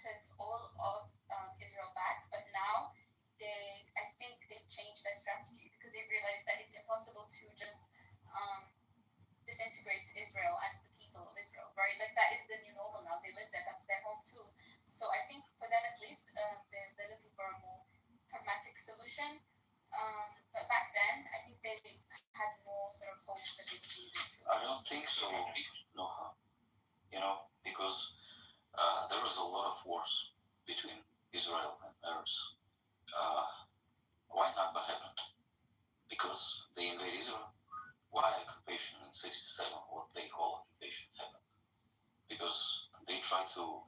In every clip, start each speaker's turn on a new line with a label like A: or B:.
A: wanted all of Israel back, but now I think they've changed their strategy because they've realized that it's impossible to just disintegrate Israel and the people of Israel, right? Like that is the new normal now. They live there. That's their home too. So I think for them at least, they're looking for a more pragmatic solution. But back then, I think they had more sort of hopes that they would use it.
B: I don't think so, Noha. Because there was a lot of wars between Israel and Arabs. Why not what happened? Because they invade Israel. Why occupation in 67, what they call occupation, happened? Because they tried to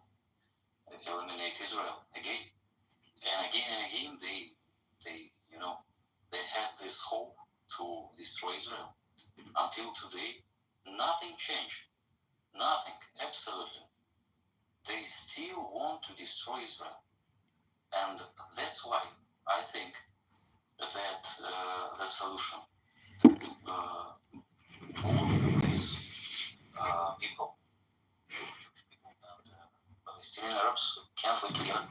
B: eliminate Israel again. And again, they had this hope to destroy Israel. Until today, nothing changed. Nothing, absolutely. They still want to destroy Israel. And that's why I think that the solution, all of these people, and Palestinian Arabs can't live together,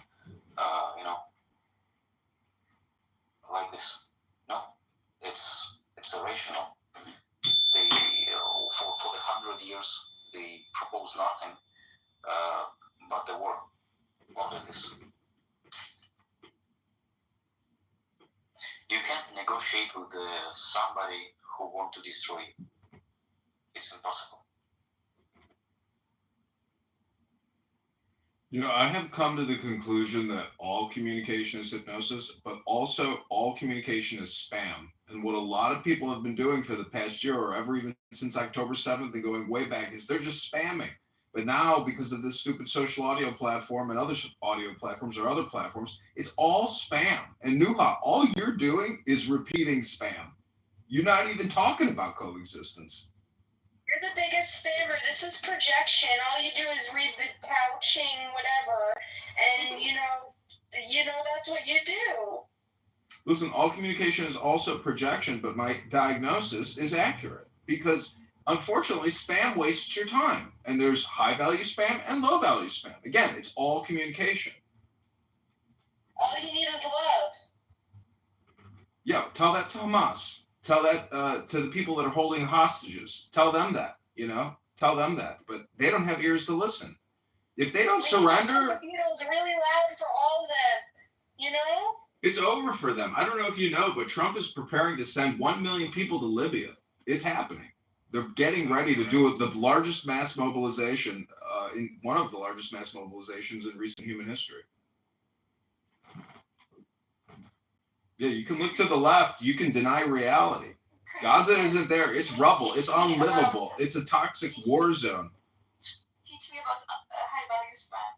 B: like this. No, it's irrational. They, for the 100 years, they proposed nothing but the war. Only this. You can't negotiate with somebody who wants to destroy you. It's impossible.
C: I have come to the conclusion that all communication is hypnosis, but also all communication is spam. And what a lot of people have been doing for the past year, or ever even since October 7th and going way back, is they're just spamming. But now, because of this stupid social audio platform and other audio platforms or other platforms, it's all spam. And Nuha, all you're doing is repeating spam. You're not even talking about coexistence.
D: You're the biggest spammer. This is projection. All you do is read the couching, whatever, and that's what you do.
C: Listen, all communication is also projection, but my diagnosis is accurate because, unfortunately, spam wastes your time, and there's high-value spam and low-value spam. Again, it's all communication.
D: All you need is love.
C: Yeah, tell that to Hamas. Tell that to the people that are holding hostages. Tell them that, Tell them that. But they don't have ears to listen. If they don't surrender...
D: The Beatles are really loud for all of them,
C: It's over for them. I don't know if you know, but Trump is preparing to send 1 million people to Libya. It's happening. They're getting ready to do the largest mass mobilization, one of the largest mass mobilizations in recent human history. Yeah, you can look to the left. You can deny reality. Gaza isn't there. It's rubble. It's unlivable. It's a toxic war zone.
A: Teach me about high-value spam.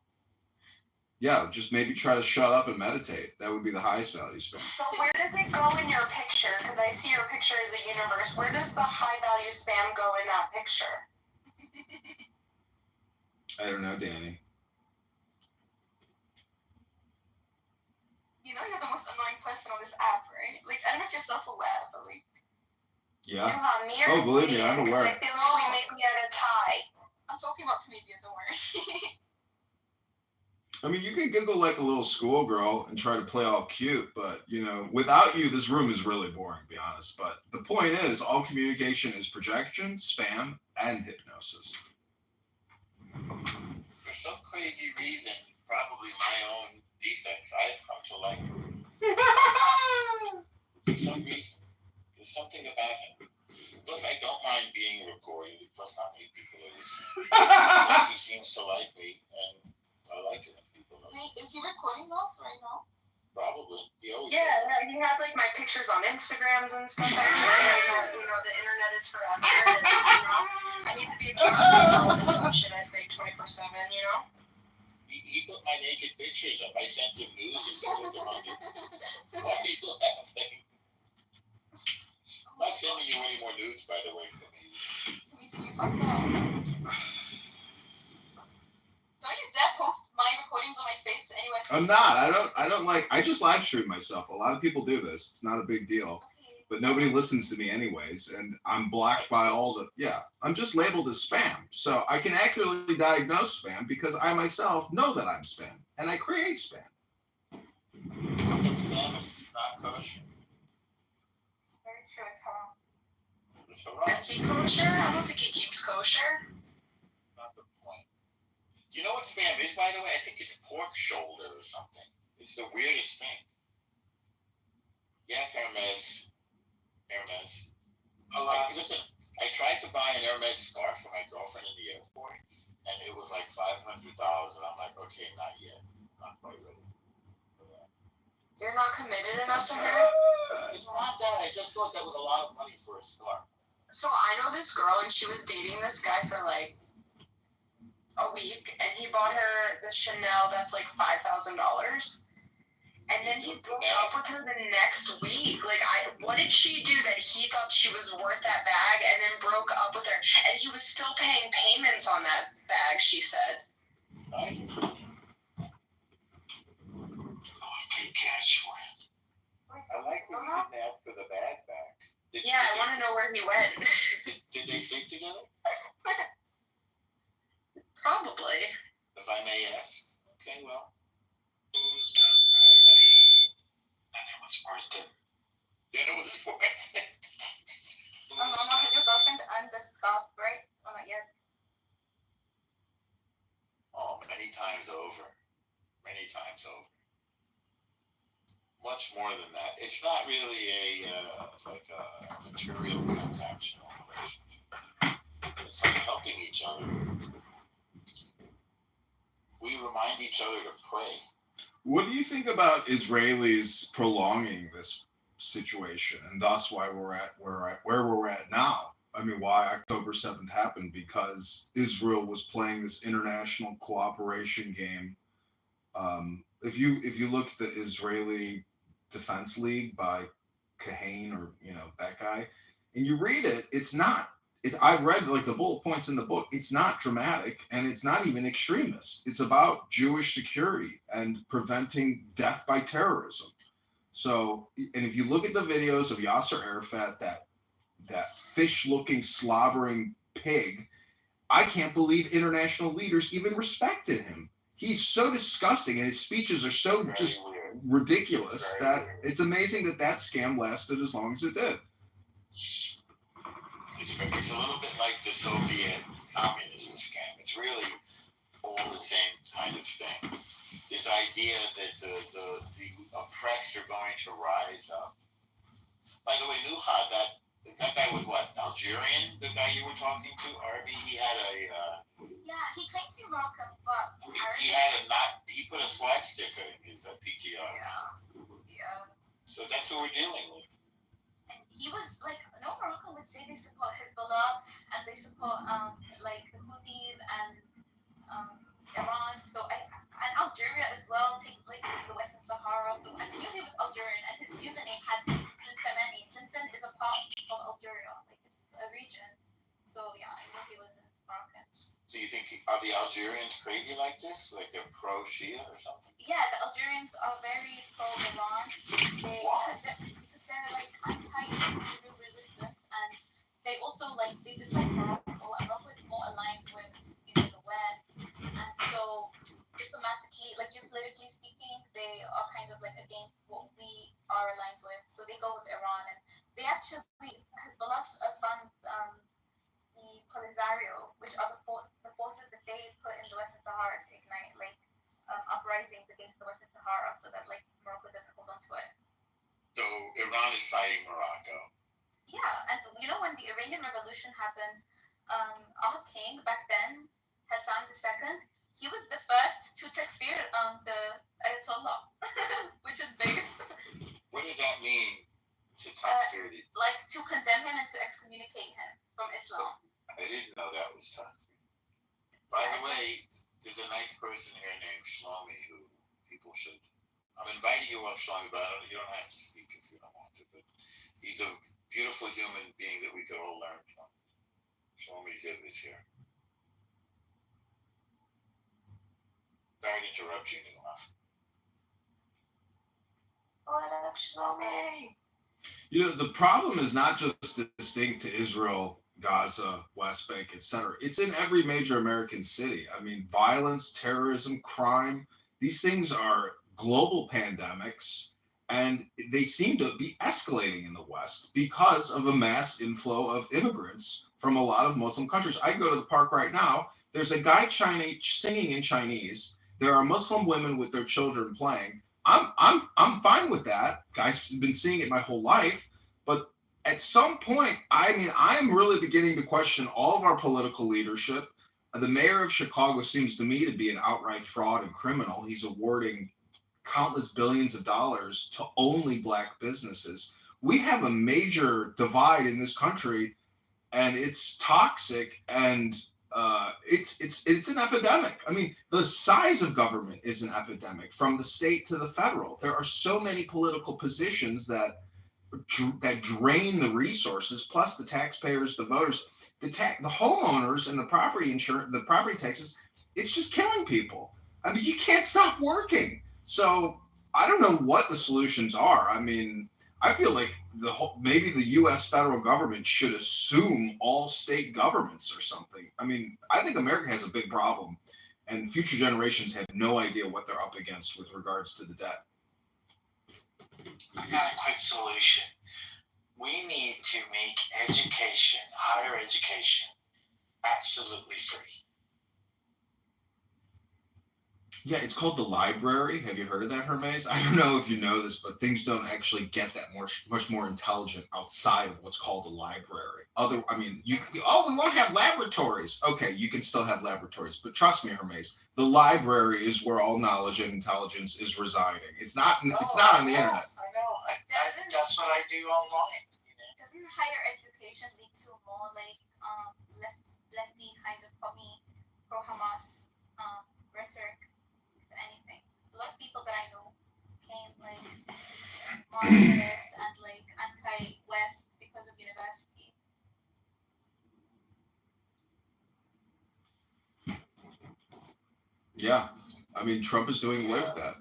C: Yeah, just maybe try to shut up and meditate. That would be the highest value spam.
D: So where does it go in your picture? Because I see your picture as the universe. Where does the high-value spam go in that picture?
C: I don't know, Danny.
A: You're the most annoying person on this app, right? Like, I don't know if you're self-aware, but like...
C: Yeah. Oh, believe me, I'm aware.
D: I feel like we maybe had a tie.
A: I'm talking about comedians, don't worry.
C: I mean, you can giggle like a little schoolgirl and try to play all cute, but, without you, this room is really boring, to be honest. But the point is, all communication is projection, spam, and hypnosis.
B: For some crazy reason, probably my own defects, I've come to like him. For some reason. There's something about him. Plus, I don't mind being recorded. Plus, not many people are listening. He seems to like me, and I like it when people like me.
A: Wait, is he recording us right now?
B: Probably. He always
D: you have like my pictures on Instagrams and stuff. I just think the internet is forever. And, I need to be able to see all this shit I say 24/7.
B: He put my naked pictures up. I sent him news and he put them on it. Why are you laughing? I'm not sending you any more nudes, by the way, from me.
A: You fucked up. Don't you dare post my recordings on my face anywhere.
C: I'm not. I don't like, I just live stream myself. A lot of people do this. It's not a big deal.
A: Okay.
C: but nobody listens to me anyways, and I'm blocked by all the I'm just labeled as spam. So I can accurately diagnose spam because I myself know that I'm spam and I create spam.
B: Spam is not kosher.
A: Very true. It's haram.
B: It's haram.
D: Is he kosher? I don't think he keeps kosher.
B: Not the point. You know what spam is, by the way? I think it's pork shoulder or something. It's the weirdest thing. Yes, Hermes. Listen, I tried to buy an Hermes scarf for my girlfriend in the airport, and it was like $500, and I'm like, okay, not yet. Not quite ready for that.
D: You're not committed enough to her?
B: It's not that. I just thought that was a lot of money for a scarf.
D: So I know this girl, and she was dating this guy for like a week, and he bought her the Chanel that's like $5,000. And then he broke up with her the next week. Like, what did she do that he thought she was worth that bag and then broke up with her? And he was still paying payments on that bag, she said.
B: I paid cash for it. I like that you didn't ask for the bag back.
D: I want to know where he went.
B: Did they stay together?
D: Probably.
B: If I may ask. Okay, well. Dinner was worth it. Dinner was worth it.
A: Mama, has your girlfriend earned the scarf, right? Or not yet?
B: Oh, many times over. Many times over. Much more than that. It's not really like a material transactional relationship. It's like helping each other. We remind each other to pray.
C: What do you think about Israelis prolonging this situation, and thus why we're at where we're at now? I mean, why October 7th happened? Because Israel was playing this international cooperation game. If you look at the Israeli Defense League by Kahane, or that guy, and you read it, it's not. I read like the bullet points in the book. It's not dramatic, and it's not even extremist. It's about Jewish security and preventing death by terrorism. So, and if you look at the videos of Yasser Arafat, that fish-looking, slobbering pig, I can't believe international leaders even respected him. He's so disgusting, and his speeches are so just ridiculous that it's amazing that scam lasted as long as it did.
B: It's a little bit like the Soviet communism scam. It's really all the same kind of thing. This idea that the oppressed are going to rise up. By the way, Nuha, that guy was what? Algerian? The guy you were talking to, Arby? He had a...
A: Yeah, he claims to be Moroccan, but in
B: Arabic... He put a flag sticker in his PTR.
A: Yeah.
B: So that's what we're dealing with.
A: He was like, no Moroccan would say they support Hezbollah and they support like the Houthis and Iran. So and Algeria as well, take like the Western Sahara. So I knew he was Algerian, and his username had Tlemcen. Tlemcen is a part of Algeria, like it's a region. So yeah, I knew he was Moroccan.
B: So you think, are the Algerians crazy like this? Like they're pro-Shia or something?
A: Yeah, the Algerians are very pro-Iran. Because they're like anti-Israel resistance, and they also like they dislike Morocco. And Morocco is more aligned with the West, and so diplomatically, like geopolitically speaking, they are kind of like against what we are aligned with. So they go with Iran, and they actually Hezbollah funds the Polisario, which are the forces that they put in the Western Sahara to ignite like uprisings against the Western Sahara, so that like Morocco doesn't hold on to it.
B: So Iran is fighting Morocco.
A: Yeah, and when the Iranian Revolution happened, our king back then, Hassan II, he was the first to takfir the Ayatollah, which is big.
B: What does that mean, to takfir?
A: Like to condemn him and to excommunicate him from Islam.
B: I didn't know that was takfir. By the way, there's a nice person here named Shlomi who people should... I'm inviting you up, Shlomi, but you don't have to speak if you don't want to. But he's a beautiful human being that we could all learn from. Shlomi is here. Sorry to interrupt you, Nuha.
D: What up, Shlomi?
C: The problem is not just distinct to Israel, Gaza, West Bank, etc. It's in every major American city. I mean, violence, terrorism, crime, these things are global pandemics, and they seem to be escalating in the West because of a mass inflow of immigrants from a lot of Muslim countries. I go to the park right now. There's a guy Chinese singing in Chinese. There are Muslim women with their children playing. I'm fine with that. Guys, have been seeing it my whole life, but at some point, I mean, I'm really beginning to question all of our political leadership. The mayor of Chicago seems to me to be an outright fraud and criminal. He's awarding countless billions of dollars to only black businesses. We have a major divide in this country, and it's toxic, and it's an epidemic. I mean, the size of government is an epidemic from the state to the federal. There are so many political positions that drain the resources, plus the taxpayers, the voters, the homeowners, and the property insurance, the property taxes. It's just killing people. I mean, you can't stop working. So I don't know what the solutions are. I mean, I feel like maybe the U.S. federal government should assume all state governments or something. I mean, I think America has a big problem, and future generations have no idea what they're up against with regards to the debt.
E: I got a quick solution. We need to make education, higher education, absolutely free.
C: Yeah, it's called the library. Have you heard of that, Hermes? I don't know if you know this, but things don't actually get that much more intelligent outside of what's called a library. We won't have laboratories. Okay, you can still have laboratories, but trust me, Hermes, the library is where all knowledge and intelligence is residing. It's not on the internet.
E: I know. That's what I do online.
A: Doesn't higher education lead to more like lefty kind of pro-Hamas rhetoric? Anything. A lot of people that I know came like Marxist and like anti-West because of university.
C: Yeah, I mean, Trump is doing away with that.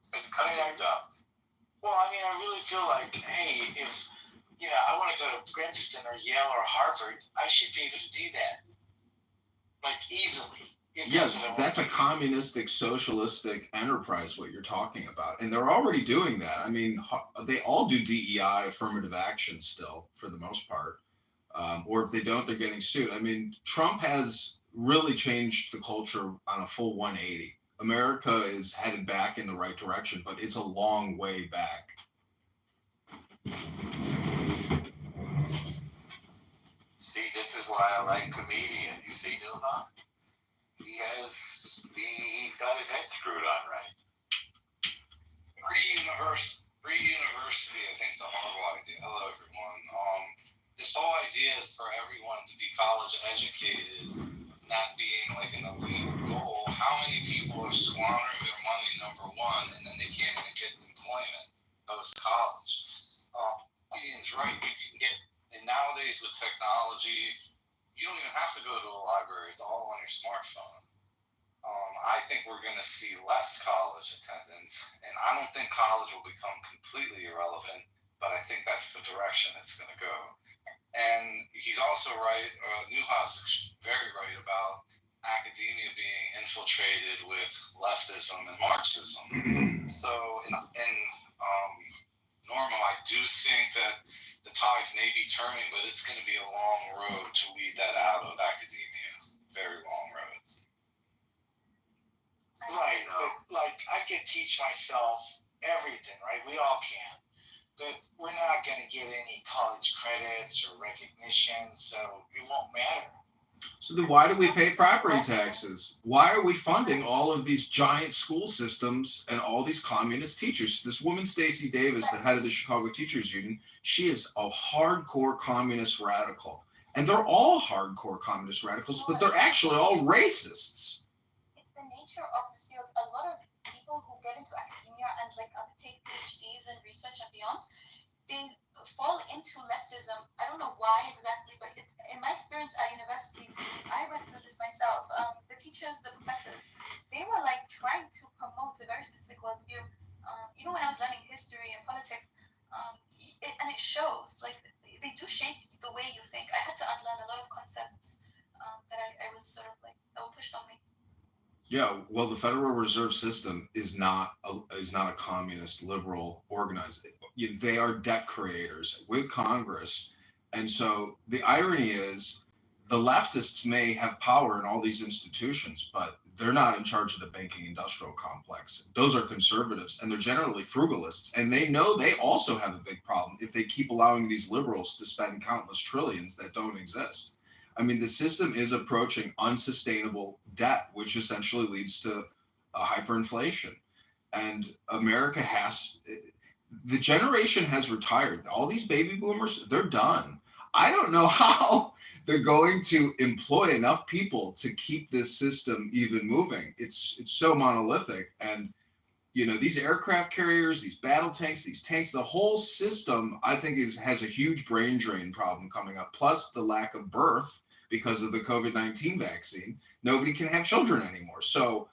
E: It's kind of dumb. Well, I mean, I really feel like, hey, if I want to go to Princeton or Yale or Harvard, I should be able to do that, like easily.
C: Yeah, that's a communistic, socialistic enterprise, what you're talking about. And they're already doing that. I mean, they all do DEI, affirmative action still, for the most part. Or if they don't, they're getting sued. I mean, Trump has really changed the culture on a full 180. America is headed back in the right direction, but it's a long way back.
E: See, this is why I like comedian. You see, Nilma? He's got his head screwed on right.
F: Free university, I think, is a horrible idea. Hello, everyone. This whole idea is for everyone to be college educated, not being like an elite goal. How many people are squandering their money, number one, and then they can't even get employment post-college? Ian's right. You can get, and nowadays with technology, you don't even have to go to a library. It's all on your smartphone. I think we're going to see less college attendance, and I don't think college will become completely irrelevant, but I think that's the direction it's going to go. And he's also right, Newhouse is very right about academia being infiltrated with leftism and Marxism. So, in Normal, I do think that the tides may be turning, but it's going to be a long road to weed that out of academia. Very long road.
E: Right, but like I can teach myself everything, right? We all can. But we're not going to get any college credits or recognition, so it won't matter.
C: So then why do we pay property taxes? Why are we funding all of these giant school systems and all these communist teachers? This woman, Stacey Davis, the head of the Chicago Teachers Union, she is a hardcore communist radical. And they're all hardcore communist radicals, but they're actually all racists.
A: It's the nature of the field. A lot of people who get into academia and like undertake PhDs and research and beyond, they fall into leftism. I don't know why exactly, but it's in my experience at university, I went through this myself. The teachers, the professors, they were like trying to promote a very specific worldview. Even when I was learning history and politics, shows. Like they do shape the way you think. I had to unlearn a lot of concepts that I was sort of like that were pushed on me.
C: Yeah, well, the Federal Reserve System is not a communist liberal organized. They are debt creators with Congress, and so the irony is, the leftists may have power in all these institutions, but they're not in charge of the banking industrial complex. Those are conservatives, and they're generally frugalists, and they know they also have a big problem if they keep allowing these liberals to spend countless trillions that don't exist. I mean, the system is approaching unsustainable debt, which essentially leads to hyperinflation. And America the generation has retired. All these baby boomers, they're done. I don't know how they're going to employ enough people to keep this system even moving. It's so monolithic. And these aircraft carriers, these battle tanks, these tanks, the whole system, I think, has a huge brain drain problem coming up. Plus the lack of birth because of the COVID-19 vaccine. Nobody can have children anymore. So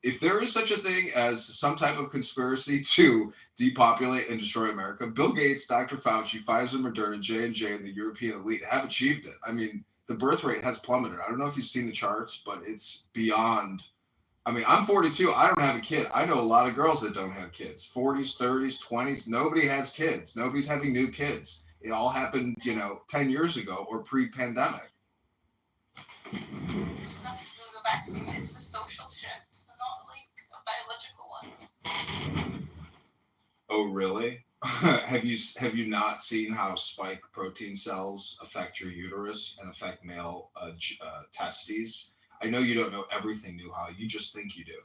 C: if there is such a thing as some type of conspiracy to depopulate and destroy America, Bill Gates, Dr. Fauci, Pfizer, Moderna, J&J, and the European elite have achieved it. I mean, the birth rate has plummeted. I don't know if you've seen the charts, but it's beyond. I mean, I'm 42. I don't have a kid. I know a lot of girls that don't have kids. 40s, 30s, 20s. Nobody has kids. Nobody's having new kids. It all happened, 10 years ago or pre-pandemic.
A: It's nothing to do with the vaccine. It's a social shift, not like a biological one.
C: Oh, really? Have you not seen how spike protein cells affect your uterus and affect male testes? I know you don't know everything, Nuha. You just think you do.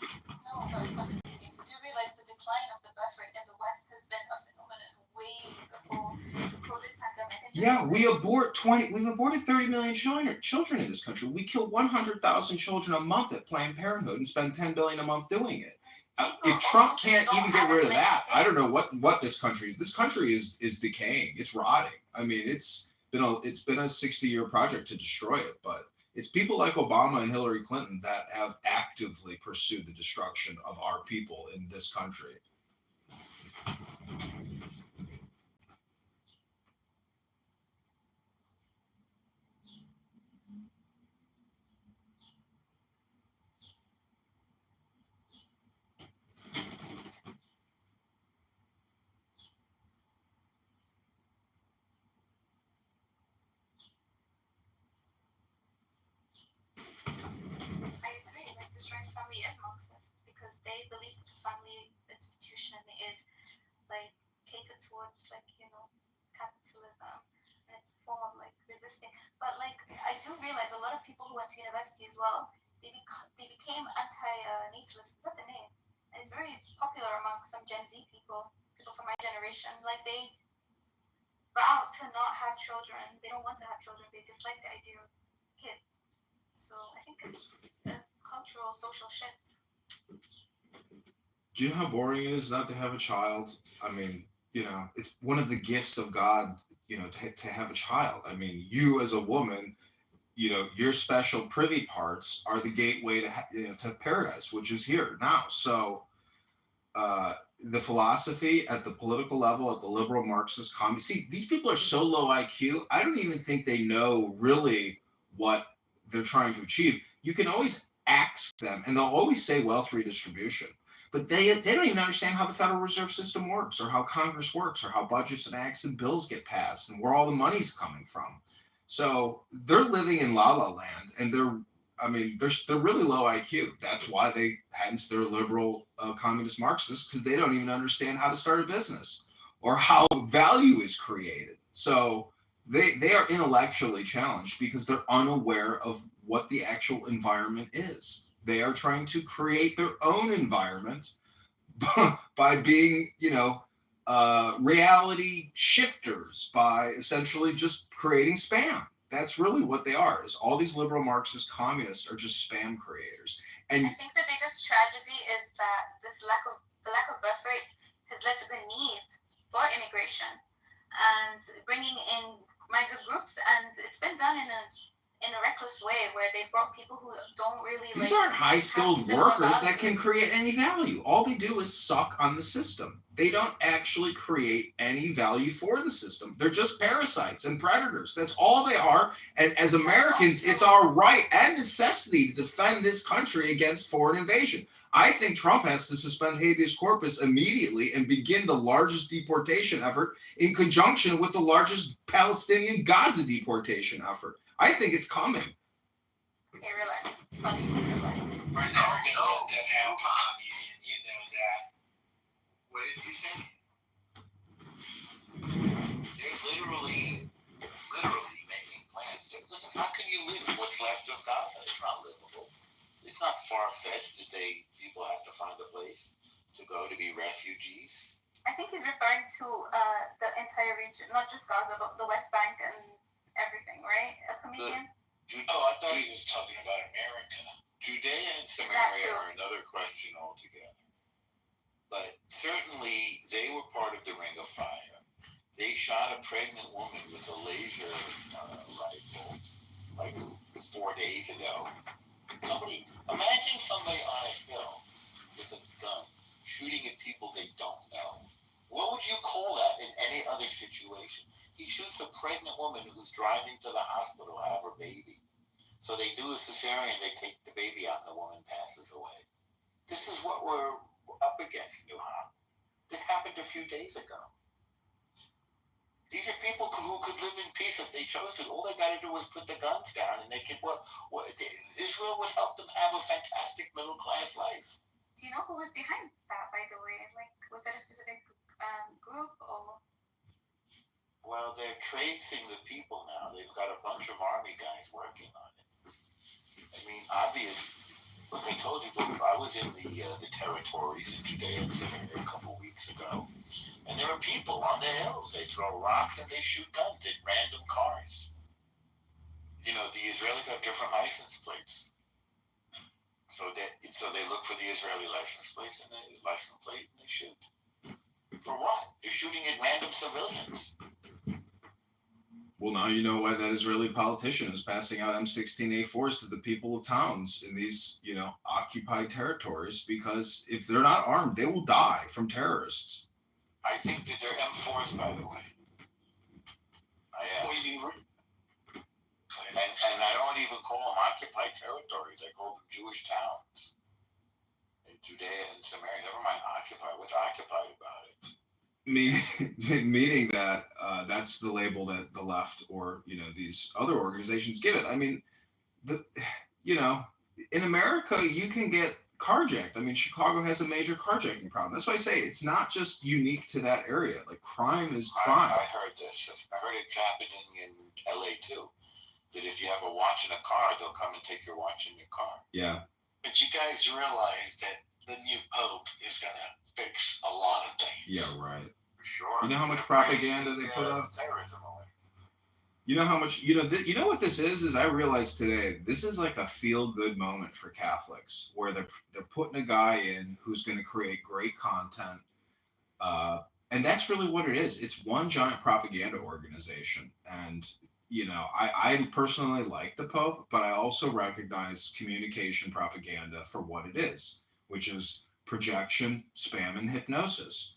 A: No, but you do realize the decline of the birth rate in the West has been a phenomenon way before the COVID pandemic.
C: Yeah, we've aborted 30 million children in this country. We kill 100,000 children a month at Planned Parenthood and spend $10 billion a month doing it. If Trump can't even get rid of that, I don't know what this country is decaying. It's rotting. I mean, it's been a 60-year project to destroy it, but it's people like Obama and Hillary Clinton that have actively pursued the destruction of our people in this country.
A: I agree. Like destroying family is Marxist because they believe that the family institution is like catered towards capitalism, and it's a form of like resisting. But like I do realize a lot of people who went to university as well, they became anti-natalist. Is that the name? And it's very popular among some Gen Z people from my generation. Like they vow to not have children. They don't want to have children. They dislike the idea of kids. So I think it's a cultural, social shift.
C: Do you know how boring it is not to have a child? I mean, it's one of the gifts of God, to have a child. I mean, you as a woman, your special privy parts are the gateway to paradise, which is here now. So the philosophy at the political level, at the liberal Marxist communist, see, these people are so low IQ, I don't even think they know really what they're trying to achieve. You can always ask them, and they'll always say wealth redistribution. But they don't even understand how the Federal Reserve System works, or how Congress works, or how budgets and acts and bills get passed, and where all the money's coming from. So they're living in la la land, and they're really low IQ. That's why hence they're liberal communist Marxists, because they don't even understand how to start a business or how value is created. So they are intellectually challenged because they're unaware of what the actual environment is. They are trying to create their own environment by being, reality shifters, by essentially just creating spam. That's really what they are. Is all these liberal Marxist communists are just spam creators. And
A: I think the biggest tragedy is that the lack of birth rate has led to the need for immigration and bringing in migrant groups, and it's been done in a reckless way where they brought people who don't really
C: these aren't high-skilled workers that can create any value. All they do is suck on the system. they don't actually create any value for the system. They're just parasites and predators. That's all they are. And as Americans, it's our right and necessity to defend this country against foreign invasion. I think Trump has to suspend habeas corpus immediately and begin the largest deportation effort in conjunction with the largest Palestinian Gaza deportation effort. I think it's coming.
A: Okay, relax. Buddy, relax.
E: Right now, we're gonna let that happen. You know that. What did you say? They're literally making plans. Listen, how can you live in what's left of Gaza? It's not livable. It's not far-fetched that people have to find a place to go to be refugees.
A: I think he's referring to the entire region, not just Gaza, but the West Bank and everything, right? A comedian?
E: I thought he was talking about America. Judea and Samaria are another question altogether. But certainly they were part of the Ring of Fire. They shot a pregnant woman with a laser rifle like 4 days ago. Imagine somebody on a hill with a gun shooting at people they don't know. What would you call that in any other situation? He shoots a pregnant woman who's driving to the hospital to have her baby. So they do a cesarean, they take the baby out, and the woman passes away. This is what we're up against, Nuha. This happened a few days ago. These are people who could live in peace if they chose to. All they got to do was put the guns down, and they could. Israel would help them have a fantastic middle class life.
A: Do you know who was behind that, by the way? Like, was there a specific group or?
E: Well, they're tracing the people now. They've got a bunch of army guys working on it. I mean, obviously, like I told you, I was in the territories in Judea and Samaria a couple weeks ago, and there are people on the hills. They throw rocks and they shoot guns at random cars. You know, the Israelis have different license plates, so they look for the Israeli license plate and they shoot. For what? They're shooting at random civilians.
C: Well, now you know why that Israeli politician is passing out M16A4s to the people of towns in these, occupied territories, because if they're not armed, they will die from terrorists.
E: I think that they're M4s, by the way. I asked. And I don't even call them occupied territories. I call them Jewish towns. In Judea and Samaria. Never mind occupied. What's occupied about it?
C: Meaning that that's the label that the left or these other organizations give it. I mean, in America you can get carjacked. I mean, Chicago has a major carjacking problem. That's why I say it's not just unique to that area. Like, crime is crime.
E: I heard this. I heard it's happening in LA too. That if you have a watch in a car, they'll come and take your watch in your car.
C: Yeah.
F: But you guys realize that the new Pope is going to fix a lot of things.
C: Yeah, right.
E: For sure.
C: You know how much propaganda they put up?
E: Terrorism away.
C: You know how much, you know what this is I realized today, this is like a feel-good moment for Catholics, where they're putting a guy in who's going to create great content. And that's really what it is. It's one giant propaganda organization. And, I personally like the Pope, but I also recognize communication propaganda for what it is, which is projection, spam, and hypnosis.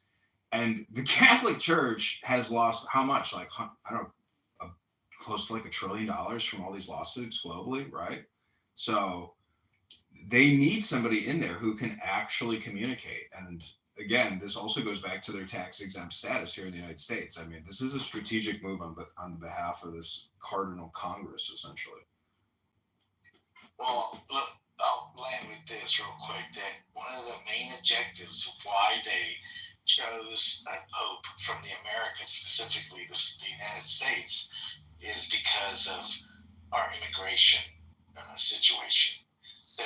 C: And the Catholic Church has lost how much? Like, I don't know, close to like $1 trillion from all these lawsuits globally, right? So they need somebody in there who can actually communicate. And again, this also goes back to their tax exempt status here in the United States. I mean, this is a strategic move on the behalf of this Cardinal Congress, essentially.
F: Well, look, I'll land with this real quick, that one of the main objectives of why they chose a pope from the Americas, specifically the United States, is because of our immigration situation. So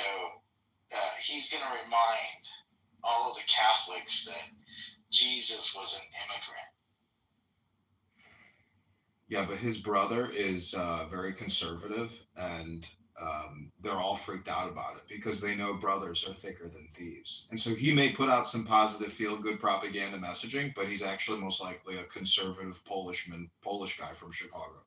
F: he's going to remind all of the Catholics that Jesus was an immigrant.
C: Yeah, but his brother is very conservative, and they're all freaked out about it because they know brothers are thicker than thieves. And so he may put out some positive feel-good propaganda messaging, but he's actually most likely a conservative Polish guy from Chicago.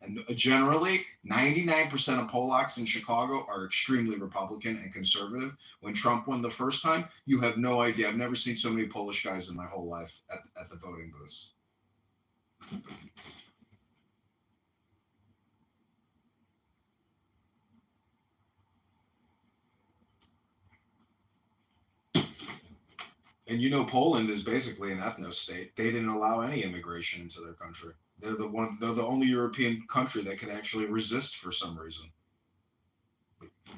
C: And generally, 99% of Polacks in Chicago are extremely Republican and conservative. When Trump won the first time, you have no idea. I've never seen so many Polish guys in my whole life at the voting booths. And you know, Poland is basically an ethno state. They didn't allow any immigration into their country. They're the only European country that could actually resist for some reason.
E: What do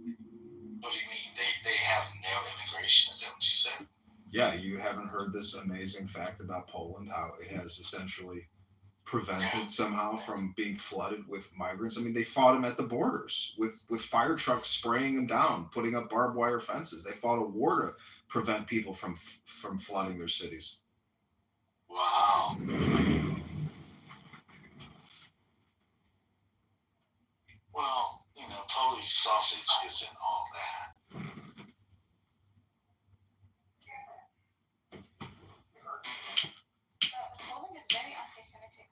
E: you mean? They have no immigration? Is that what you said?
C: Yeah, you haven't heard this amazing fact about Poland, how it has essentially prevented somehow from being flooded with migrants. I mean, they fought them at the borders with fire trucks spraying them down, putting up barbed wire fences. They fought a war to prevent people from flooding their cities.
E: Wow. Well, Polish sausage isn't all that.
A: Poland is very anti-Semitic,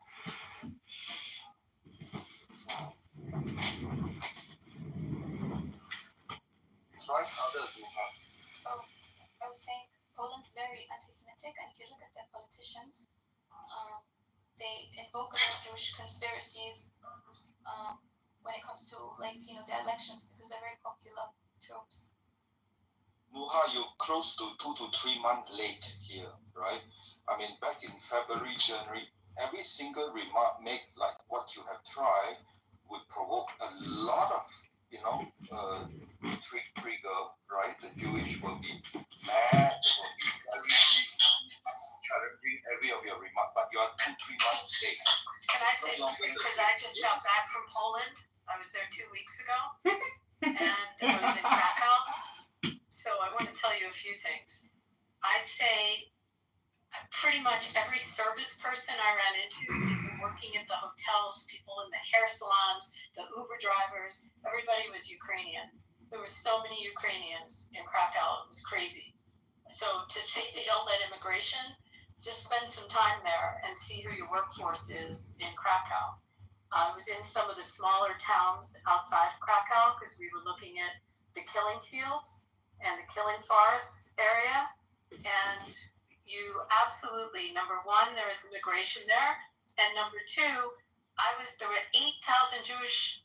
A: as well.
E: Sorry, how does it happen?
A: I was saying Poland's very anti-Semitic, and if you look at their politicians, they invoke a lot of Jewish conspiracies when it comes to their elections, because they're very popular tropes.
G: Nuha, you're close to 2 to 3 months late here, right? I mean, back in February, January, every single remark made like what you have tried would provoke a lot of, trigger, right? The Jewish will be mad, they will be very challenging every of your remark, but you are 2-3 months late.
D: Can I say something? Because I just got back from Poland. I was there 2 weeks ago, and I was in Krakow. So I want to tell you a few things. I'd say pretty much every service person I ran into, people working at the hotels, people in the hair salons, the Uber drivers, everybody was Ukrainian. There were so many Ukrainians in Krakow, it was crazy. So to say they don't let immigration, just spend some time there and see who your workforce is in Krakow. I was in some of the smaller towns outside of Krakow because we were looking at the killing fields and the killing forests area. And you absolutely, number one, there is immigration there. And number two, there were 8,000 Jewish,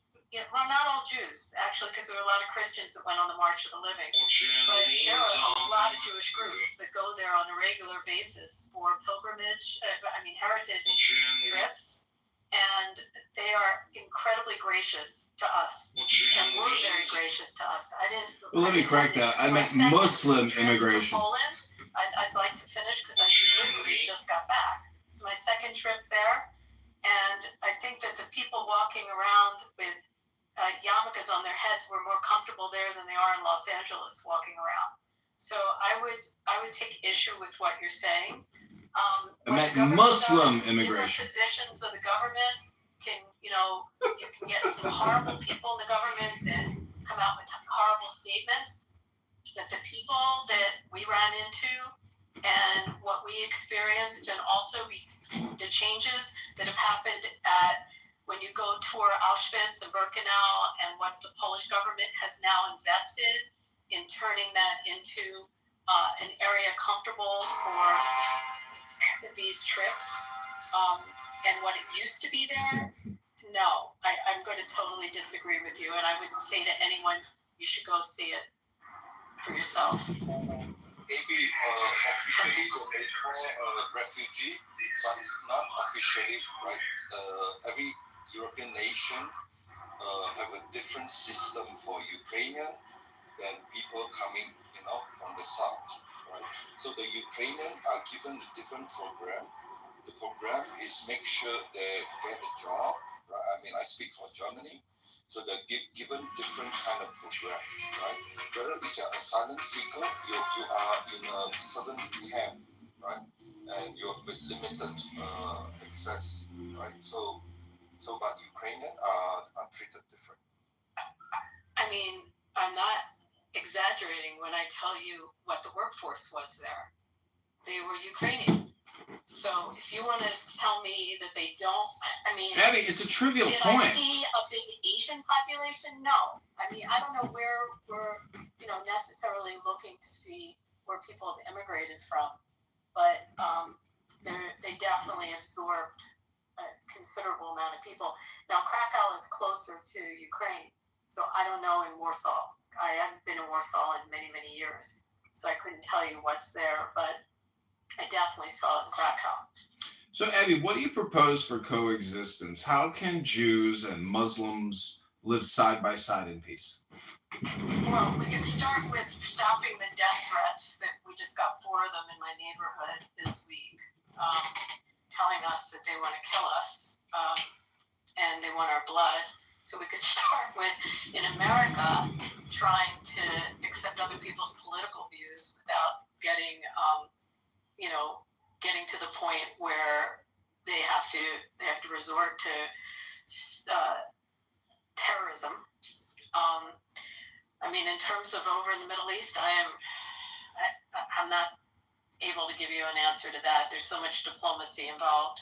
D: well, not all Jews, actually, because there were a lot of Christians that went on the March of the Living. But there are a lot of Jewish groups that go there on a regular basis for pilgrimage, heritage trips. And they are incredibly gracious to us, and were very gracious to us.
C: Well, let me correct that. I meant Muslim immigration.
D: Poland. I'd like to finish because I literally just got back. It's my second trip there, and I think that the people walking around with yarmulkes on their heads were more comfortable there than they are in Los Angeles walking around. So I would take issue with what you're saying.
C: I meant Muslim immigration.
D: Different positions of the government can, you can get some horrible people in the government that come out with horrible statements. But the people that we ran into and what we experienced, and also the changes that have happened when you go tour Auschwitz and Birkenau, and what the Polish government has now invested in turning that into an area comfortable for these trips, and what it used to be there, no, I'm going to totally disagree with you, and I wouldn't say to anyone, you should go see it for yourself.
G: Maybe officially donate for refugee, but not officially, right? Every European nation have a different system for Ukrainian than people coming, from the south, right? So the Ukrainians are given a different program. The program is make sure they get a job, right? I speak for Germany. So they're given different kind of program, right? Whether it's an asylum seeker, you are in a certain camp, right? And you're with limited access, right? So but Ukrainians are treated different.
D: I'm not exaggerating when I tell you what the workforce was there. They were Ukrainian. So if you want to tell me that they don't, I mean,
C: Abby, it's a trivial
D: did
C: point.
D: I see a big Asian population? No. I mean, I don't know where we're, necessarily looking to see where people have immigrated from, but they definitely absorbed a considerable amount of people. Now, Krakow is closer to Ukraine, so I don't know in Warsaw. I haven't been in Warsaw in many, many years, so I couldn't tell you what's there, but I definitely saw it in Krakow.
C: So, Abby, what do you propose for coexistence? How can Jews and Muslims live side by side in peace?
D: Well, we can start with stopping the death threats that we just got 4 of them in my neighborhood this week, telling us that they want to kill us and they want our blood. So we could start with, in America, trying to accept other people's political views without getting to the point where they have to resort to terrorism. I mean, in terms of over in the Middle East, I'm not able to give you an answer to that. There's so much diplomacy involved,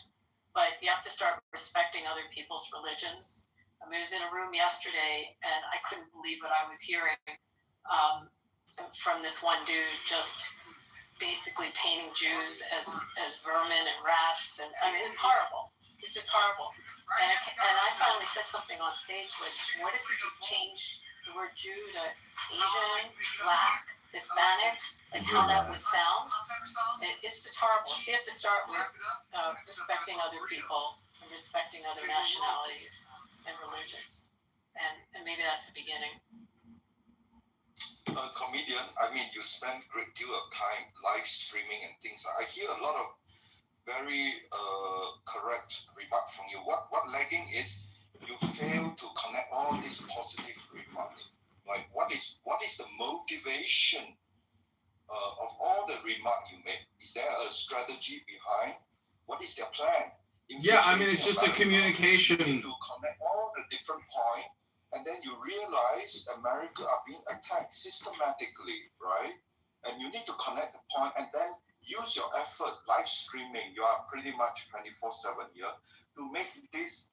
D: but you have to start respecting other people's religions. I was in a room yesterday, and I couldn't believe what I was hearing from this one dude, just basically painting Jews as vermin and rats, and I mean, it's horrible. It's just horrible. And I finally said something on stage like, what if you just changed the word Jew to Asian, Black, Hispanic, like how that would sound? It's just horrible. You have to start with respecting other people and respecting other nationalities and religions. And maybe that's the beginning.
G: Comedian, I mean, you spend great deal of time live streaming and things. I hear a lot of very correct remarks from you. What lagging is you fail to connect all these positive remarks. Like what is the motivation of all the remarks you make? Is there a strategy behind? What is their plan?
C: Yeah, I mean, it's just a communication.
G: To connect all the different points, and then you realize America are being attacked systematically, right? And you need to connect the point and then use your effort, live streaming. You are pretty much 24/7 here to make this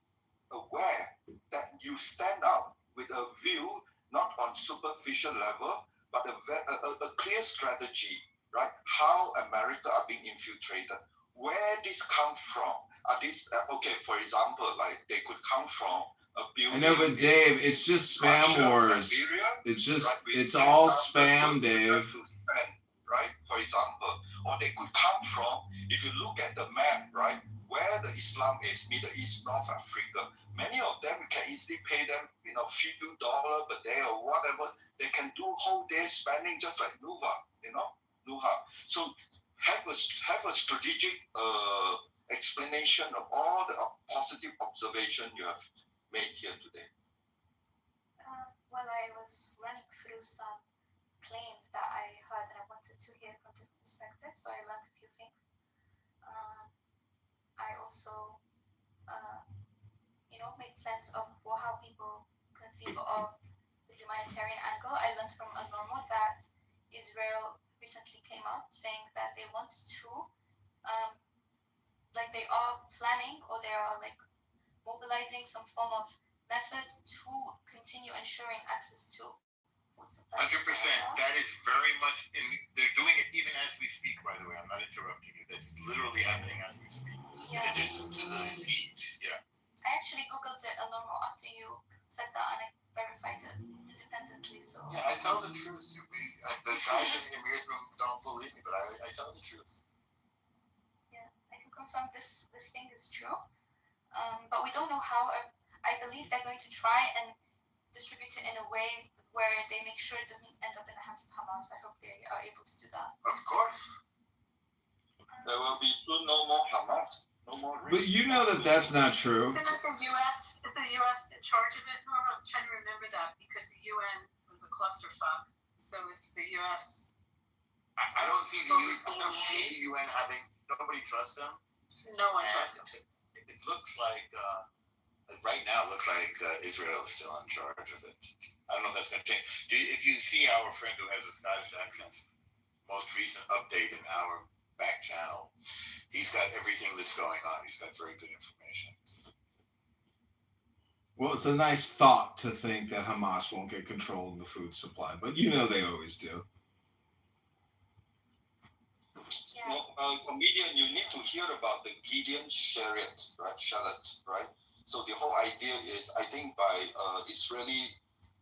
G: aware that you stand out with a view, not on superficial level, but a clear strategy, right? How America are being infiltrated. Where this come from? Are these okay? For example, like they could come from a building.
C: I know, but Dave, it's just spam wars. It's just, it's all spam, Dave.
G: Right? For example, or they could come from, if you look at the map, right, where the Islam is, Middle East, North Africa, many of them we can easily pay them, few $dollars per day or whatever. They can do whole day spending just like Nuva. So have a strategic explanation of all the positive observation you have made here today.
A: When I was running through some claims that I heard and I wanted to hear from different perspectives, so I learned a few things. I also, made sense of how people conceive of the humanitarian angle. I learned from a normal that Israel recently came out saying that they want to, they are planning or they are mobilizing some form of method to continue ensuring access to food supply.
H: 100%. That is very much they're doing it even as we speak, by the way. I'm not interrupting you. That's literally happening as we speak.
A: Yeah.
H: In addition to the siege. Yeah.
A: I actually Googled it a normal after you said that and I verified it independently. So
H: yeah, I tell the truth. The guys in Emir's room don't believe me, but I tell the truth.
A: Yeah, I can confirm this thing is true. But we don't know how. I believe they're going to try and distribute it in a way where they make sure it doesn't end up in the hands of Hamas. I hope they are able to do that.
H: Of course.
G: There will be no more Hamas, no more risk.
C: But you know that that's not true.
D: Isn't it the U.S.? Is the U.S. in charge of it? No, I'm trying to remember that because the UN was a clusterfuck. So it's the U.S.
H: I don't see the UN having. Nobody trusts them.
D: No one trusts them.
H: It looks like right now. It looks like Israel is still in charge of it. I don't know if that's going to change. If you see our friend who has a Scottish accent, most recent update in our back channel. He's got everything that's going on. He's got very good information.
C: Well, it's a nice thought to think that Hamas won't get control of the food supply, but you know they always do.
A: Yeah.
G: Comedian, you need to hear about the Gideon chariot, right? Shallot, right? So the whole idea is, I think by Israeli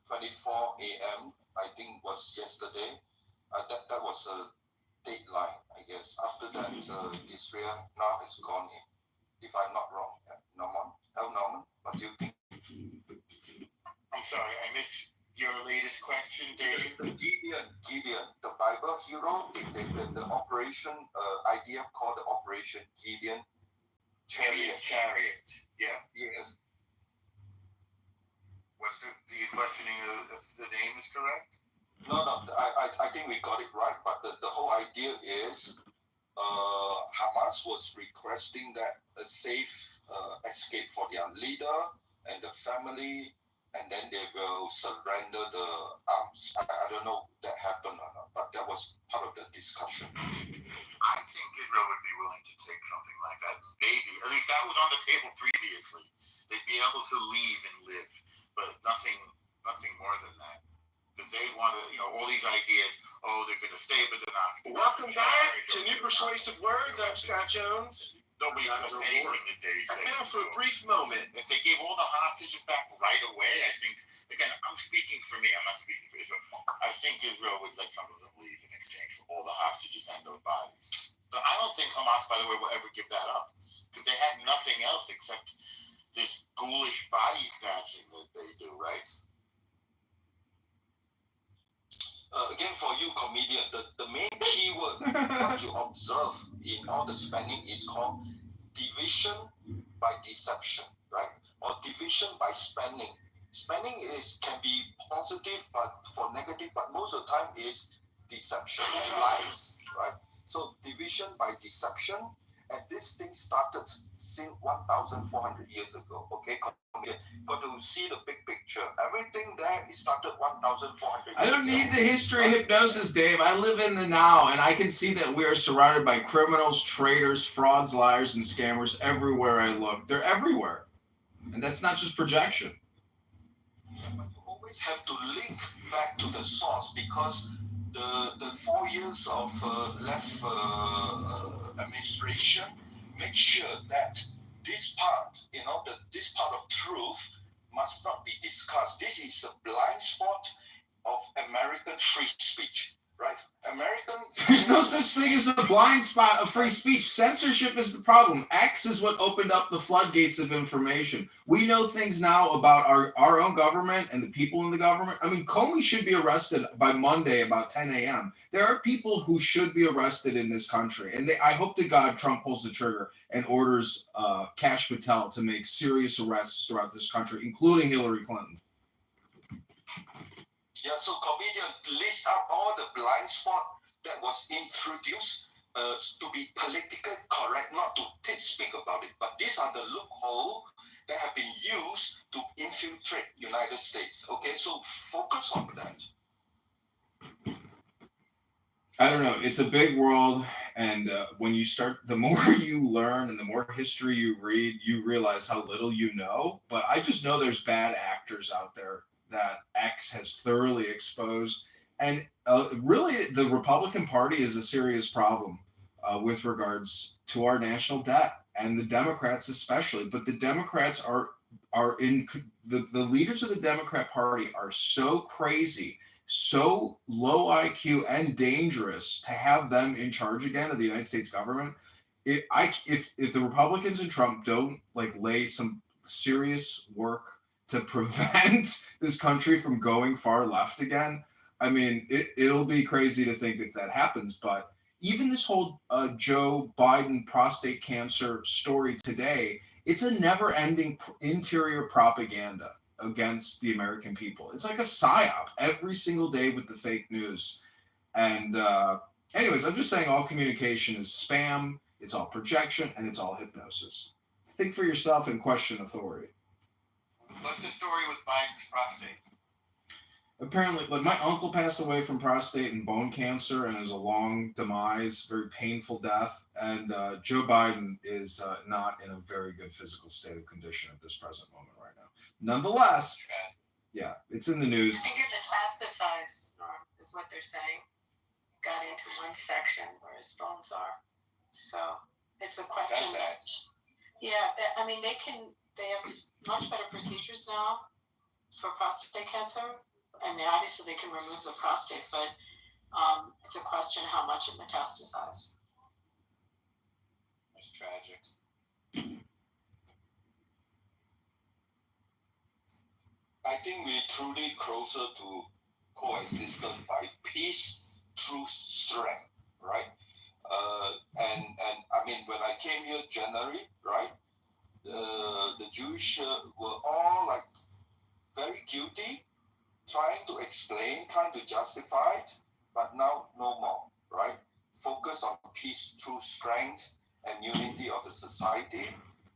G: 24 a.m., I think was yesterday. That was a deadline, I guess. After that, Israel now has gone in, if I'm not wrong. Norman, what do you think?
H: I'm sorry, I missed your latest question, Dave.
G: Gideon, the Bible hero, the operation idea called the Operation Gideon
H: Chariot. Yeah.
G: Yes.
H: Was the questioning if the name is correct?
G: No, I think we got it right, but the whole idea is Hamas was requesting that a safe escape for their leader and the family, and then they will surrender the arms. I don't know if that happened or not, but that was part of the discussion.
H: I think Israel would be willing to take something like that. Maybe. At least that was on the table previously. They'd be able to leave and live, but nothing more than that. Because they want to, all these ideas, they're going to stay, but they're not.
I: Welcome back to New Persuasive Words. I'm Scott Jones.
H: Nobody knows anything that they say.
I: Now for a brief moment.
H: If they gave all the hostages back right away, I think, again, I'm speaking for me, I'm not speaking for Israel. I think Israel would let some of them leave in exchange for all the hostages and their bodies. But I don't think Hamas, by the way, will ever give that up. Because they have nothing else except this ghoulish body snatching that they do, right?
G: Again, for you, comedian, the main keyword what you observe in all the spending is called division by deception, right? Or division by spending. Spending can be positive, but for negative, but most of the time is deception, lies, right? So division by deception, and this thing started since 1,400 years ago. Okay, got to see the big picture. Everything there is started 1,400 years ago.
C: I don't need the history of hypnosis, Dave. I live in the now, and I can see that we are surrounded by criminals, traitors, frauds, liars, and scammers everywhere I look. They're everywhere. And that's not just projection.
G: But you always have to link back to the source, because the 4 years of left administration make sure that this part, this part of truth must not be discussed. This is a blind spot of American free speech, right?
C: There's no such thing as a blind spot of free speech. Censorship is the problem. X is what opened up the floodgates of information. We know things now about our own government and the people in the government. I mean, Comey should be arrested by Monday about 10 a.m. There are people who should be arrested in this country. And I hope to God Trump pulls the trigger and orders Kash Patel to make serious arrests throughout this country, including Hillary Clinton.
G: Yeah, so comedian list out all the blind spot that was introduced to be politically correct, not to speak about it. But these are the loophole that have been used to infiltrate United States. Okay, so focus on that.
C: I don't know. It's a big world, and when you start, the more you learn and the more history you read, you realize how little you know. But I just know there's bad actors out there that X has thoroughly exposed. And really, the Republican Party is a serious problem with regards to our national debt, and the Democrats especially. But the Democrats are in the leaders of the Democrat Party are so crazy, so low IQ and dangerous to have them in charge again of the United States government. If the Republicans and Trump don't lay some serious work to prevent this country from going far left again, I mean, it'll be crazy to think that happens. But even this whole Joe Biden prostate cancer story today, it's a never-ending interior propaganda against the American people. It's like a psyop every single day with the fake news. And anyways, I'm just saying all communication is spam, it's all projection, and it's all hypnosis. Think for yourself and question authority.
H: What's the story with Biden's prostate?
C: apparently, like my uncle passed away from prostate and bone cancer, and it was a long demise, very painful death. And Joe Biden is not in a very good physical state of condition at this present moment right now. Nonetheless, yeah, it's in the news.
D: I think it metastasized, is what they're saying. Got into one section where his bones are. So it's a question. Yeah, I mean, they have much better procedures now for prostate cancer. I mean, obviously they can remove the prostate, but it's a question how much it metastasized.
F: That's tragic.
G: I think we're truly closer to coexistence by peace through strength, right? And I mean, when I came here January, right, the Jewish were all like very guilty, trying to explain, trying to justify it, but now no more, right? Focus on peace through strength and unity of the society,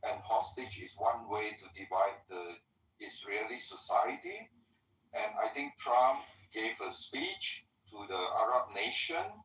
G: and hostage is one way to divide the Israeli society. And I think Trump gave a speech to the Arab nation,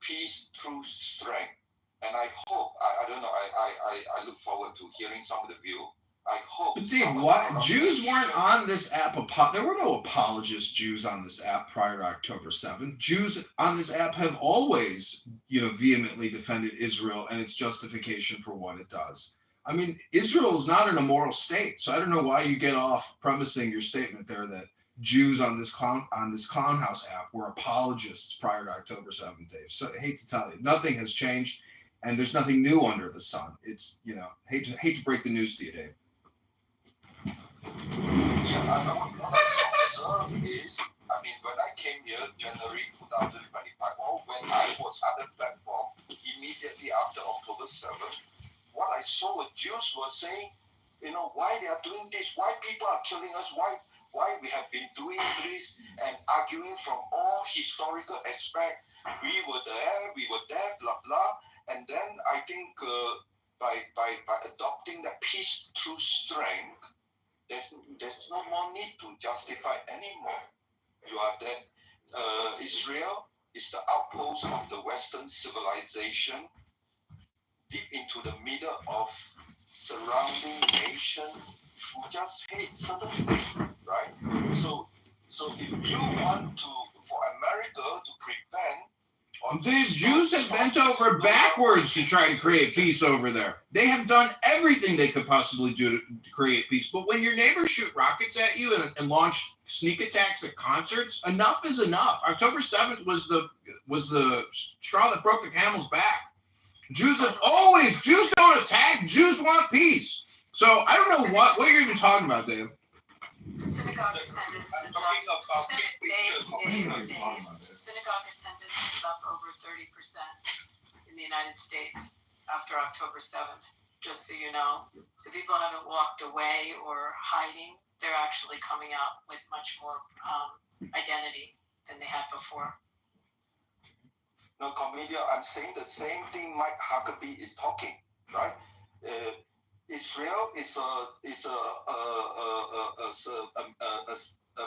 G: peace through strength. And I hope, I don't know, I look forward to hearing some of the view. I hope.
C: But Dave, what Jews weren't on this app? There were no apologist Jews on this app prior to October 7th. Jews on this app have always, vehemently defended Israel and its justification for what it does. I mean, Israel is not an immoral state, so I don't know why you get off premising your statement there that Jews on this clown house app were apologists prior to October 7th, Dave. So I hate to tell you, nothing has changed, and there's nothing new under the sun. It's hate to break the news to you, Dave.
G: What I observed is, I mean, when I came here January 2025, or when I was on the platform immediately after October 7th, what I saw was Jews were saying, why they are doing this, why people are killing us, why we have been doing this, and arguing from all historical aspects. We were there, blah blah. And then I think by adopting the peace through strength, there's no more need to justify anymore. You are that Israel is the outpost of the Western civilization, deep into the middle of surrounding nation who just hate certain things, right? So if you want for America to prevent.
C: Dave, Jews have bent over backwards to try to create peace over there. They have done everything they could possibly do to create peace. But when your neighbors shoot rockets at you and launch sneak attacks at concerts, enough is enough. October 7th was the straw that broke the camel's back. Jews don't attack. Jews want peace. So I don't know what you're even talking about, Dave.
D: Synagogue attendance is up. Synagogue attendance is up over 30% in the United States after October 7th, just so you know. So people haven't walked away or hiding. They're actually coming out with much more identity than they had before.
G: No, Cornelia, I'm saying the same thing Mike Huckabee is talking, right? Israel is a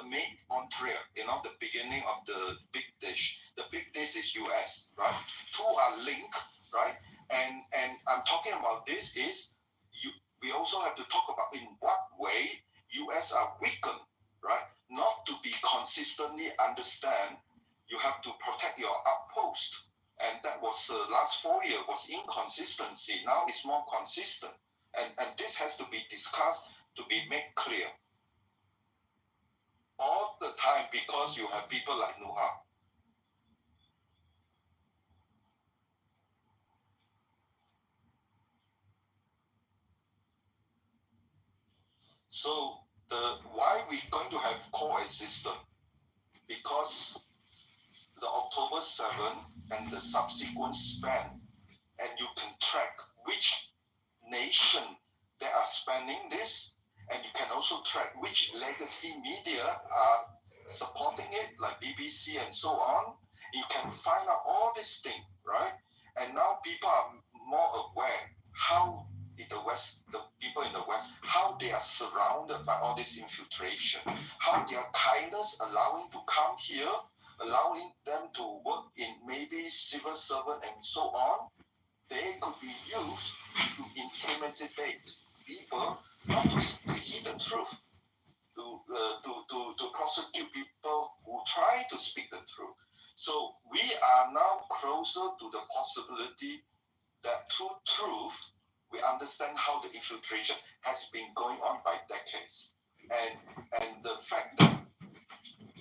G: meat entree, the beginning of the big dish. The big dish is U.S., right? Two are linked, right? And I'm talking about this is we also have to talk about in what way U.S. are weakened, right? Not to be consistently understand, you have to protect your outpost. And that was last 4 years was inconsistency. Now it's more consistent. And this has to be discussed to be made clear all the time because you have people like Nuha. So why we going to have coexistence? Because the October 7th and the subsequent span, and you can track which nation that are spending this, and you can also track which legacy media are supporting it, like BBC and so on. You can find out all these things, right? And now people are more aware how in the West, the people in the West, how they are surrounded by all this infiltration, how their kindness allowing to come here, allowing them to work in maybe civil servant and so on, they could be used to intimidate people not to see the truth, to prosecute people who try to speak the truth. So we are now closer to the possibility that through truth, we understand how the infiltration has been going on by decades. And the fact that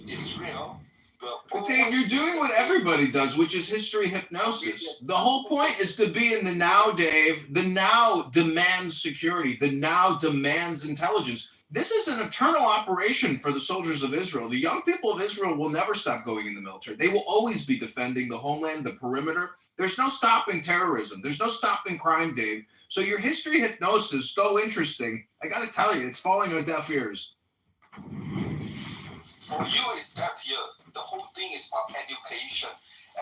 G: Israel will
C: But Dave, you're doing what everybody does, which is history hypnosis. The whole point is to be in the now, Dave. The now demands security. The now demands intelligence. This is an eternal operation for the soldiers of Israel. The young people of Israel will never stop going in the military. They will always be defending the homeland, the perimeter. There's no stopping terrorism. There's no stopping crime, Dave. So your history hypnosis, so interesting. I got to tell you, it's falling on deaf ears.
G: For you, it's deaf here. The whole thing is about education,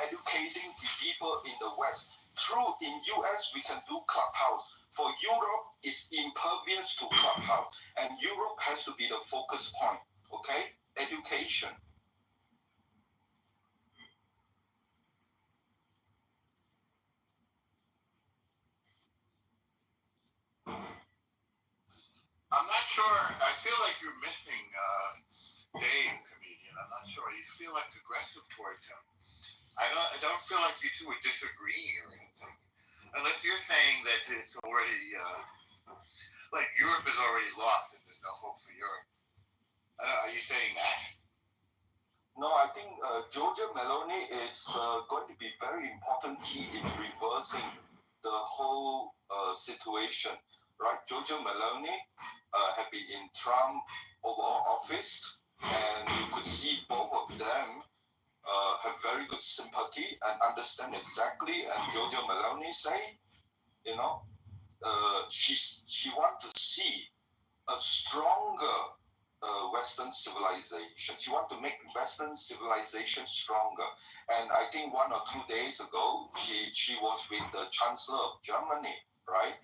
G: educating the people in the West. True, in US, we can do Clubhouse. For Europe, it's impervious to Clubhouse. And Europe has to be the focus point, okay? Education.
H: I'm not sure. I feel like you're missing Dave, comedian. I'm not sure. You feel like aggressive towards him. I don't feel like you two are disagreeing or anything. Unless you're saying that it's already, like Europe is already lost and there's no hope for Europe. Are you saying that?
G: No, I think Giorgia Meloni is going to be very important key in reversing the whole situation, right? Giorgia Meloni have been in Trump Oval Office, and you could see both of them have very good sympathy and understand exactly. And Giorgia Meloni say, you know, she wants to see a stronger Western civilization. She wants to make Western civilization stronger. And I think 1 or 2 days ago, she was with the Chancellor of Germany, right?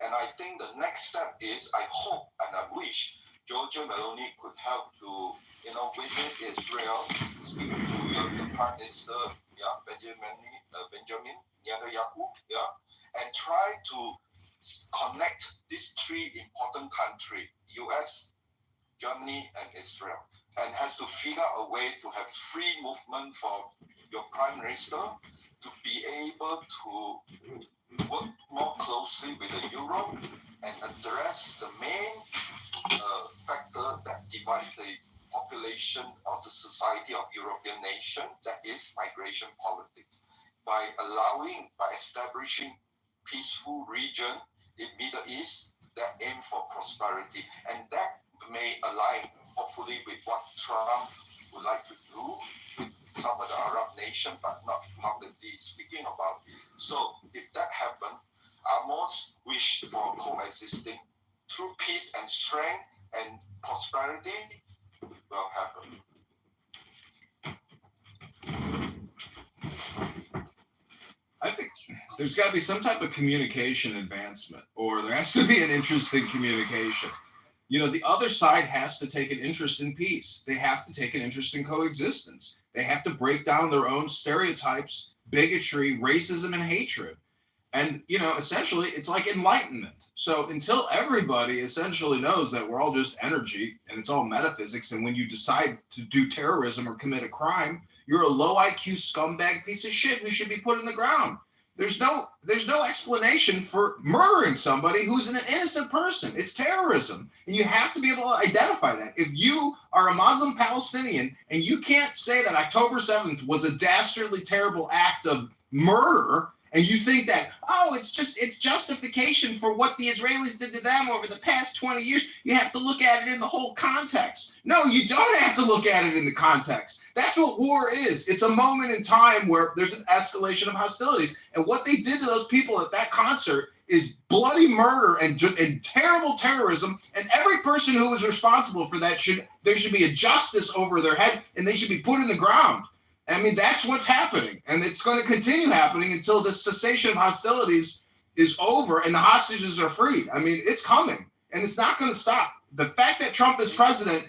G: And I think the next step is, I hope and I wish Giorgia Meloni could help to, you know, visit Israel, speak to the Prime Minister, Benjamin Netanyahu, and try to connect these three important countries, US, Germany, and Israel, and has to figure a way to have free movement for your Prime Minister to be able to work more closely with the Europe and address the main factor that divides the population of the society of European nations, that is migration politics. By establishing peaceful region in Middle East that aim for prosperity, and that may align hopefully with what Trump would like to do with some of the Arab nations, but not publicly speaking about. So if that happens, our most wish for coexisting through peace and strength and prosperity will happen.
C: I think there's got to be some type of communication advancement, or there has to be an interesting communication. You know, the other side has to take an interest in peace. They have to take an interest in coexistence. They have to break down their own stereotypes, bigotry, racism, and hatred. And, you know, essentially, it's like enlightenment. So until everybody essentially knows that we're all just energy and it's all metaphysics, and when you decide to do terrorism or commit a crime, you're a low IQ scumbag piece of shit who should be put in the ground. There's no explanation for murdering somebody who's an innocent person. It's terrorism. And you have to be able to identify that. If you are a Muslim Palestinian and you can't say that October 7th was a dastardly, terrible act of murder, and you think that, it's justification for what the Israelis did to them over the past 20 years, you have to look at it in the whole context. No, you don't have to look at it in the context. That's what war is. It's a moment in time where there's an escalation of hostilities. And what they did to those people at that concert is bloody murder and terrible terrorism. And every person who was responsible for that there should be a justice over their head, and they should be put in the ground. I mean, that's what's happening, and it's going to continue happening until the cessation of hostilities is over and the hostages are freed. I mean, it's coming and it's not going to stop. The fact that Trump is president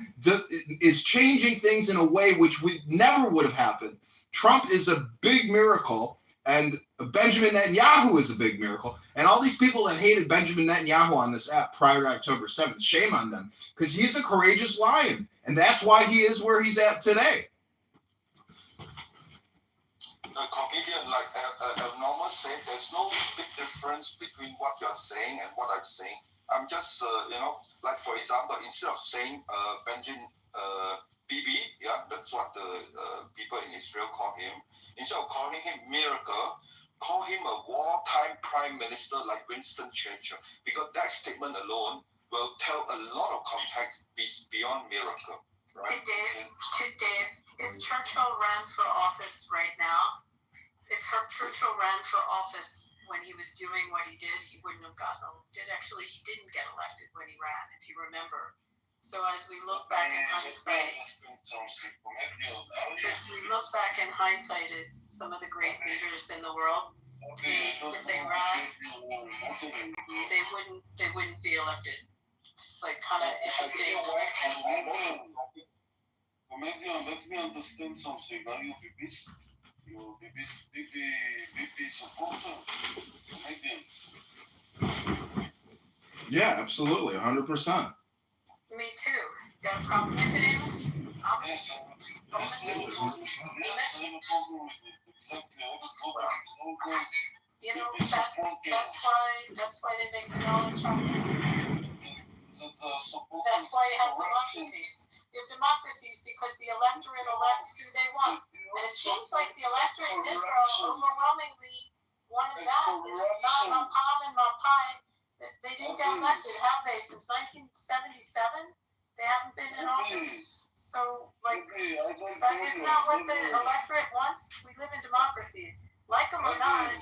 C: is changing things in a way which we never would have happened. Trump is a big miracle, and Benjamin Netanyahu is a big miracle. And all these people that hated Benjamin Netanyahu on this app prior to October 7th, shame on them, because he's a courageous lion, and that's why he is where he's at today.
G: The comedian, like Norma said, there's no big difference between what you're saying and what I'm saying. I'm just, like for example, instead of saying Benjamin Bibi, yeah, that's what the people in Israel call him. Instead of calling him miracle, call him a wartime prime minister like Winston Churchill, because that statement alone will tell a lot of context beyond miracle, right?
D: Hey Dave, if Churchill ran for office right now, if Churchill ran for office when he was doing what he did, he wouldn't have gotten elected. Actually, he didn't get elected when he ran, if you remember. So as we look back in hindsight, it's some of the great leaders in the world. If they ran, they wouldn't be elected. It's like kind of interesting.
J: Comedian, let me understand something. Are you BBist? You BB supporter? Comedian.
C: Yeah, absolutely, 100%.
D: Me too. Got a problem with it, Amos?
J: Yes,
D: You know, that's why they make the Donald Trump president. That's why you have democracies. You have democracies because the electorate elects who they want. And it seems like the electorate in Israel overwhelmingly wanted that. It's not Mapam and Mapai. They didn't get elected, have they? Since 1977, they haven't been in office. So, like, that is not what the electorate wants. We live in democracies. Like them or not,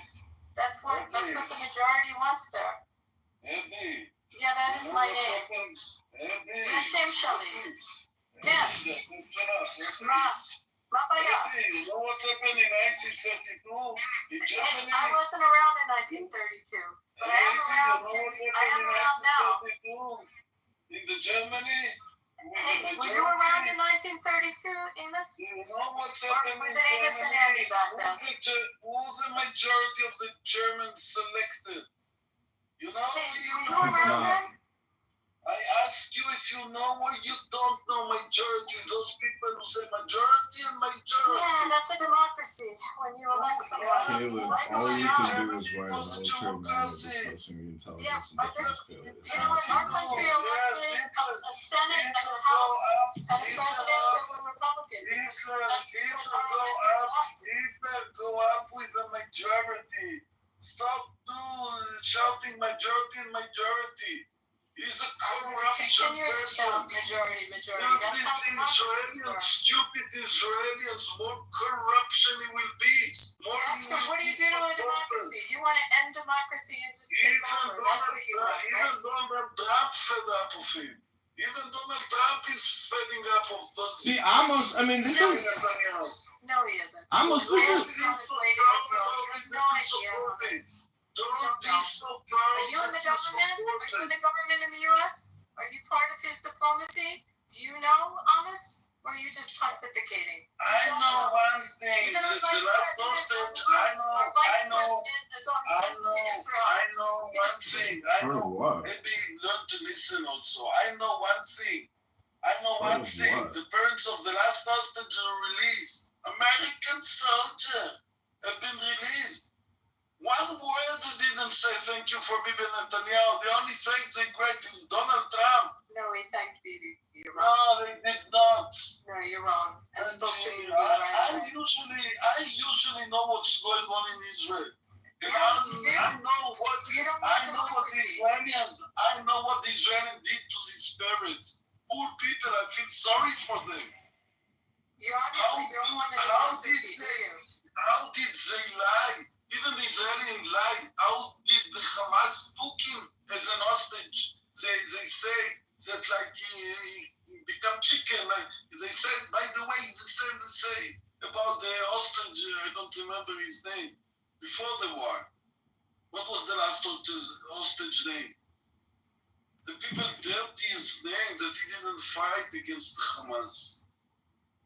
D: that's what the majority wants there. Yeah, that is my name. Hashem Shali. Yes.
J: You know what's happened in 1932 in Germany?
D: I wasn't around in 1932, but I am around now.
J: In the Germany?
D: Hey, were you around in 1932, Amos?
J: You know what's happened
D: was it Amos and Andy back then?
J: Who the majority of the Germans selected? You know?
D: Hey, were you around then?
J: I ask you if you know or you don't know majority. Those people who say majority and majority.
D: Yeah, that's a democracy. When you elect someone.
C: Caleb, all you can do is write a military manual discussing the intelligence and defense failures.
D: You know what? Our country elected a Senate and a House and a President that were Republicans.
J: Go up with the majority. Stop shouting majority and majority. He's a corruption person.
D: Majority.
J: Stupid Israelis, more corruption it will be.
D: So what do you do to a democracy? You want to end democracy and just take over. That's what you want, right?
J: Even Donald Trump fed up of him. Even Donald Trump is feding up of those.
C: See, Amos, I mean, this is...
D: No, he isn't.
C: Amos, this is...
J: Don't be so proud.
D: Are you in the government? Are you in the government in the U.S.? Are you part of his diplomacy? Do you know, Amos? Or are you just pontificating?
J: I know one thing. I know one thing. Maybe learn to listen also. I know one thing. The parents of the last hostage are released. American soldier have been released. One word they didn't say thank you for Bibi Netanyahu. The only thanks they great is Donald Trump.
D: No, he thanked Bibi. You're wrong.
J: No, they did not.
D: No, you're wrong. And
J: I usually know what's going on in Israel. I know what the Israelis did to these parents. Poor people, I feel sorry for them.
D: You obviously don't want to democracy, do you?
J: How did they lie? Even the Israelis lied. How did the Hamas took him as an hostage? They say that like he become chicken. Like they said, by the way, it's the same to say about the hostage. I don't remember his name before the war. What was the last hostage name? The people dirty his name that he didn't fight against Hamas.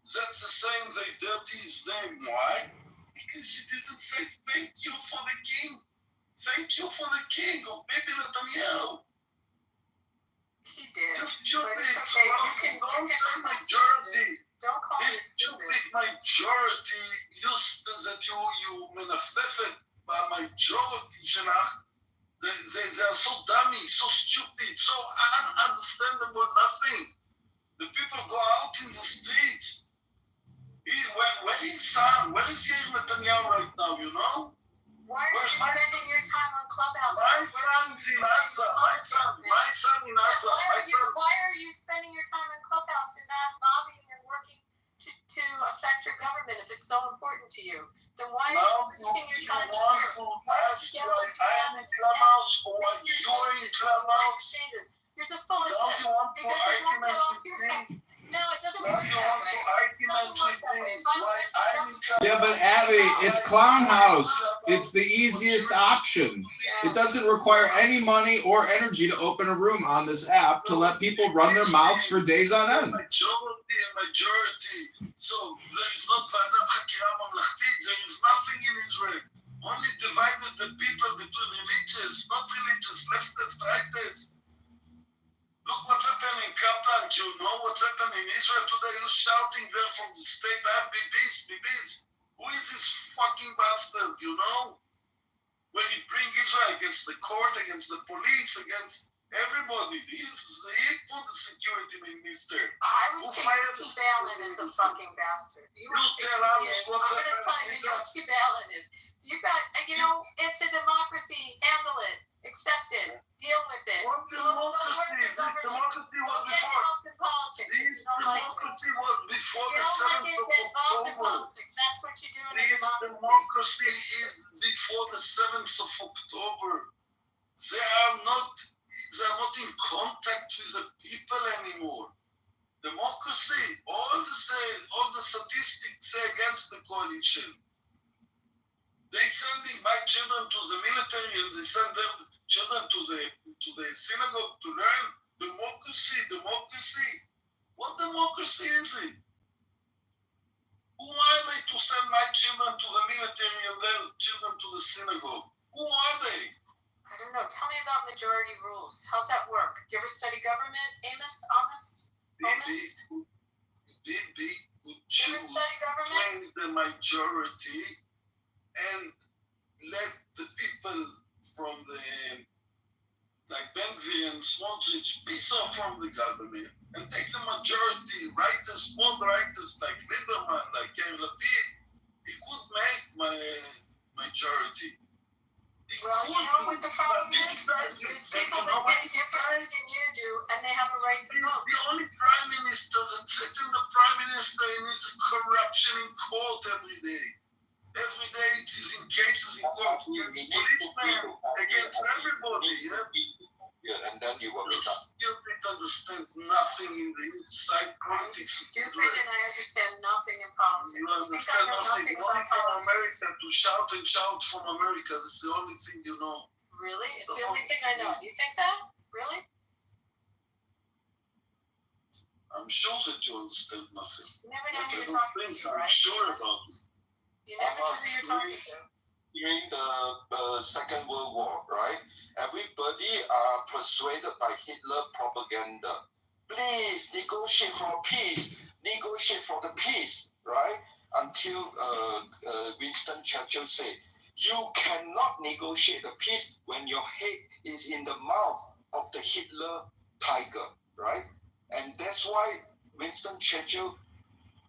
J: That's the same, they dirty his name. Why? Because he didn't say thank you for the king. Thank you for the king of Bibi Netanyahu.
D: He did.
J: You stupid.
D: But it's okay.
J: Don't say majority.
D: Don't call me
J: This
D: stupid.
J: stupid majority used that you מנפנפת במajority שלך. They are so dummy, so stupid, so ununderstandable, nothing. The people go out in the streets. Where is Sam? Where is Yair Netanyahu right now, you know?
D: Why are you spending your time on Clubhouse?
J: My son's in Gaza. My son in Gaza.
D: Why are you spending your time on Clubhouse and not lobbying and working to affect your government if it's so important to you? Then why are you wasting your time here?
J: I am in Clubhouse or you're in Clubhouse.
D: You're just full of
J: Don't
D: shit.
J: you want to
D: Because it won't
J: argument
D: go off
J: with
D: your
J: me?
D: head. No, it doesn't
J: Don't
D: work
J: you
D: that
J: want
D: way.
J: to argument with me? Why I'm in Clubhouse?
C: Yeah, but Abby, it's Clown House. It's the easiest option. It doesn't require any money or energy to open a room on this app to let people run their mouths for days on end.
J: Majority. So there is not ועדת חקירה ממלכתית. There is nothing in Israel. Only divided the people between religious, not religious, leftist, rightist. Look what's happening in Kaplan. Do you know what's happening in Israel today? You're shouting there from the state, BBs. Who is this fucking bastard, you know? When he bring Israel against the court, against the police, against everybody. He put the security minister.
D: I would say Yossi Balin is a fucking bastard. I'm going to tell you, Yossi Balin is. You got, it's a democracy. Handle it. Accept it. Deal with it.
J: What democracy? Democracy was before. Democracy was before the 7th of October.
D: That's what you do in a
J: This democracy is before the 7th of October. They are not in contact with the people anymore. Democracy, all the statistics say against the coalition. They sending my children to the military and they send their children to the synagogue to learn democracy. What democracy is it? Who are they to send my children to the military and their children to the synagogue? Who are they?
D: I don't know. Tell me about majority rules. How's that work? Do you ever study government, Amos?
J: Bibi would choose claim the majority and let the people from the, like Ben-Gvir and Smotrich, piece off from the government and take the majority, rightist, more rightist, like Lieberman, like Yair Lapid. He could make my majority.
D: Well, you know what the problem is? There's people that think differently than you do, and they have a right to vote.
J: The only prime minister that sits in the prime minister and is corruption in court every day. Every day it is in cases in court against policemen, against everybody.
G: Yeah, and then you will
J: You stupid, understand nothing in the inside politics.
D: Stupid, and I understand nothing in politics.
J: You understand nothing. Only from America, to shout and shout from America. That's the only thing you know.
D: Really? It's the only thing I know. You think that? Really?
J: I'm sure that you understand nothing.
D: You never know who you're
J: But I
D: talking
J: don't think
D: to,
J: I'm
D: right?
J: sure about it.
D: You never know who you're talking to.
G: During the Second World War, right? Everybody are persuaded by Hitler propaganda. Please negotiate for peace. Negotiate for the peace, right? Until Winston Churchill said, you cannot negotiate the peace when your head is in the mouth of the Hitler tiger, right? And that's why Winston Churchill,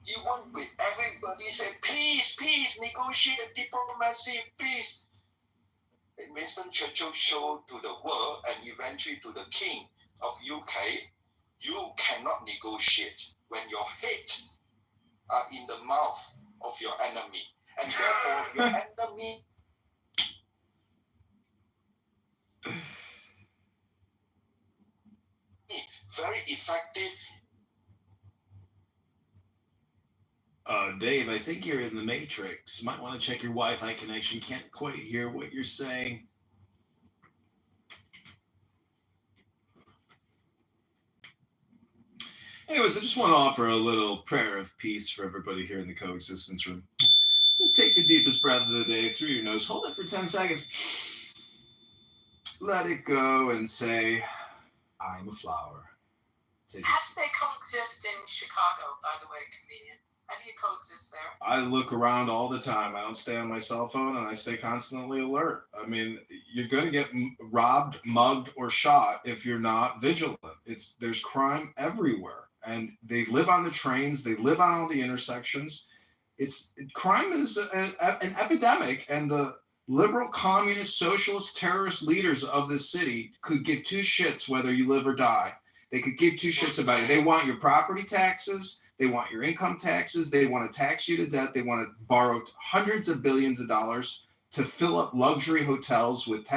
G: even with everybody say peace, negotiate diplomacy, peace. And Winston Churchill showed to the world and eventually to the King of UK, you cannot negotiate when your head are in the mouth of your enemy. And therefore your enemy very effective.
C: Dave, I think you're in the Matrix. Might want to check your Wi-Fi connection. Can't quite hear what you're saying. Anyways, I just want to offer a little prayer of peace for everybody here in the coexistence room. Just take the deepest breath of the day through your nose. Hold it for 10 seconds. Let it go and say, I'm a flower. Take
D: How do they coexist in Chicago, by the way, comedian? How do you coexist there?
C: I look around all the time. I don't stay on my cell phone, and I stay constantly alert. I mean, you're going to get robbed, mugged, or shot if you're not vigilant. There's crime everywhere, and they live on the trains. They live on all the intersections. Crime is an epidemic, and the liberal, communist, socialist, terrorist leaders of this city could give two shits whether you live or die. They could give two shits about it. They want your property taxes. They want your income taxes. They want to tax you to death. They want to borrow hundreds of billions of dollars to fill up luxury hotels with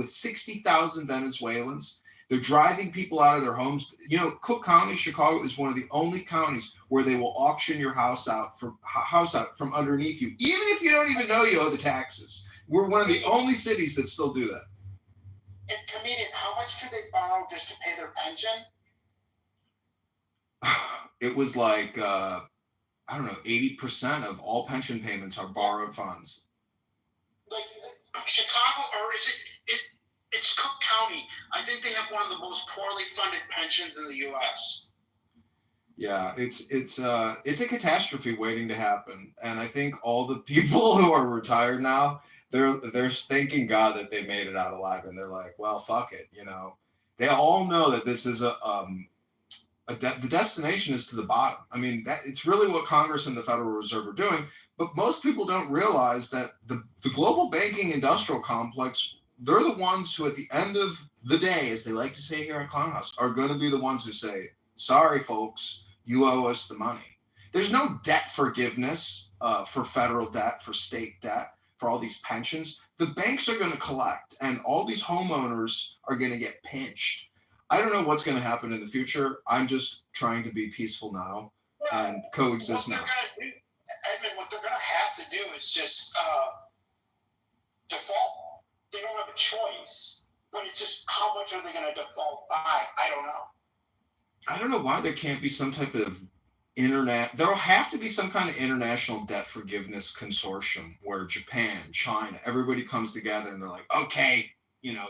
C: 60,000 Venezuelans. They're driving people out of their homes. You know, Cook County, Chicago, is one of the only counties where they will auction your house out from underneath you, even if you don't even know you owe the taxes. We're one of the only cities that still do that.
E: And comedian, how much do they borrow just to pay their pension?
C: It was like, I don't know, 80% of all pension payments are borrowed funds.
E: Like Chicago, or is it's Cook County. I think they have one of the most poorly funded pensions in the U.S.
C: Yeah, it's a catastrophe waiting to happen. And I think all the people who are retired now, they're thanking God that they made it out alive. And they're like, well, fuck it. You know, they all know that this is the destination is to the bottom. I mean, it's really what Congress and the Federal Reserve are doing, but most people don't realize that the global banking industrial complex, they're the ones who at the end of the day, as they like to say here at Clown House, are going to be the ones who say, sorry, folks, you owe us the money. There's no debt forgiveness for federal debt, for state debt, for all these pensions. The banks are going to collect, and all these homeowners are going to get pinched. I don't know what's going to happen in the future. I'm just trying to be peaceful now and coexist now.
E: What they're going to have to do is just default. They don't have a choice, but it's just how much are they going to default by? I don't know.
C: I don't know why there can't be some type of there'll have to be some kind of international debt forgiveness consortium where Japan, China, everybody comes together and they're like, okay, you know,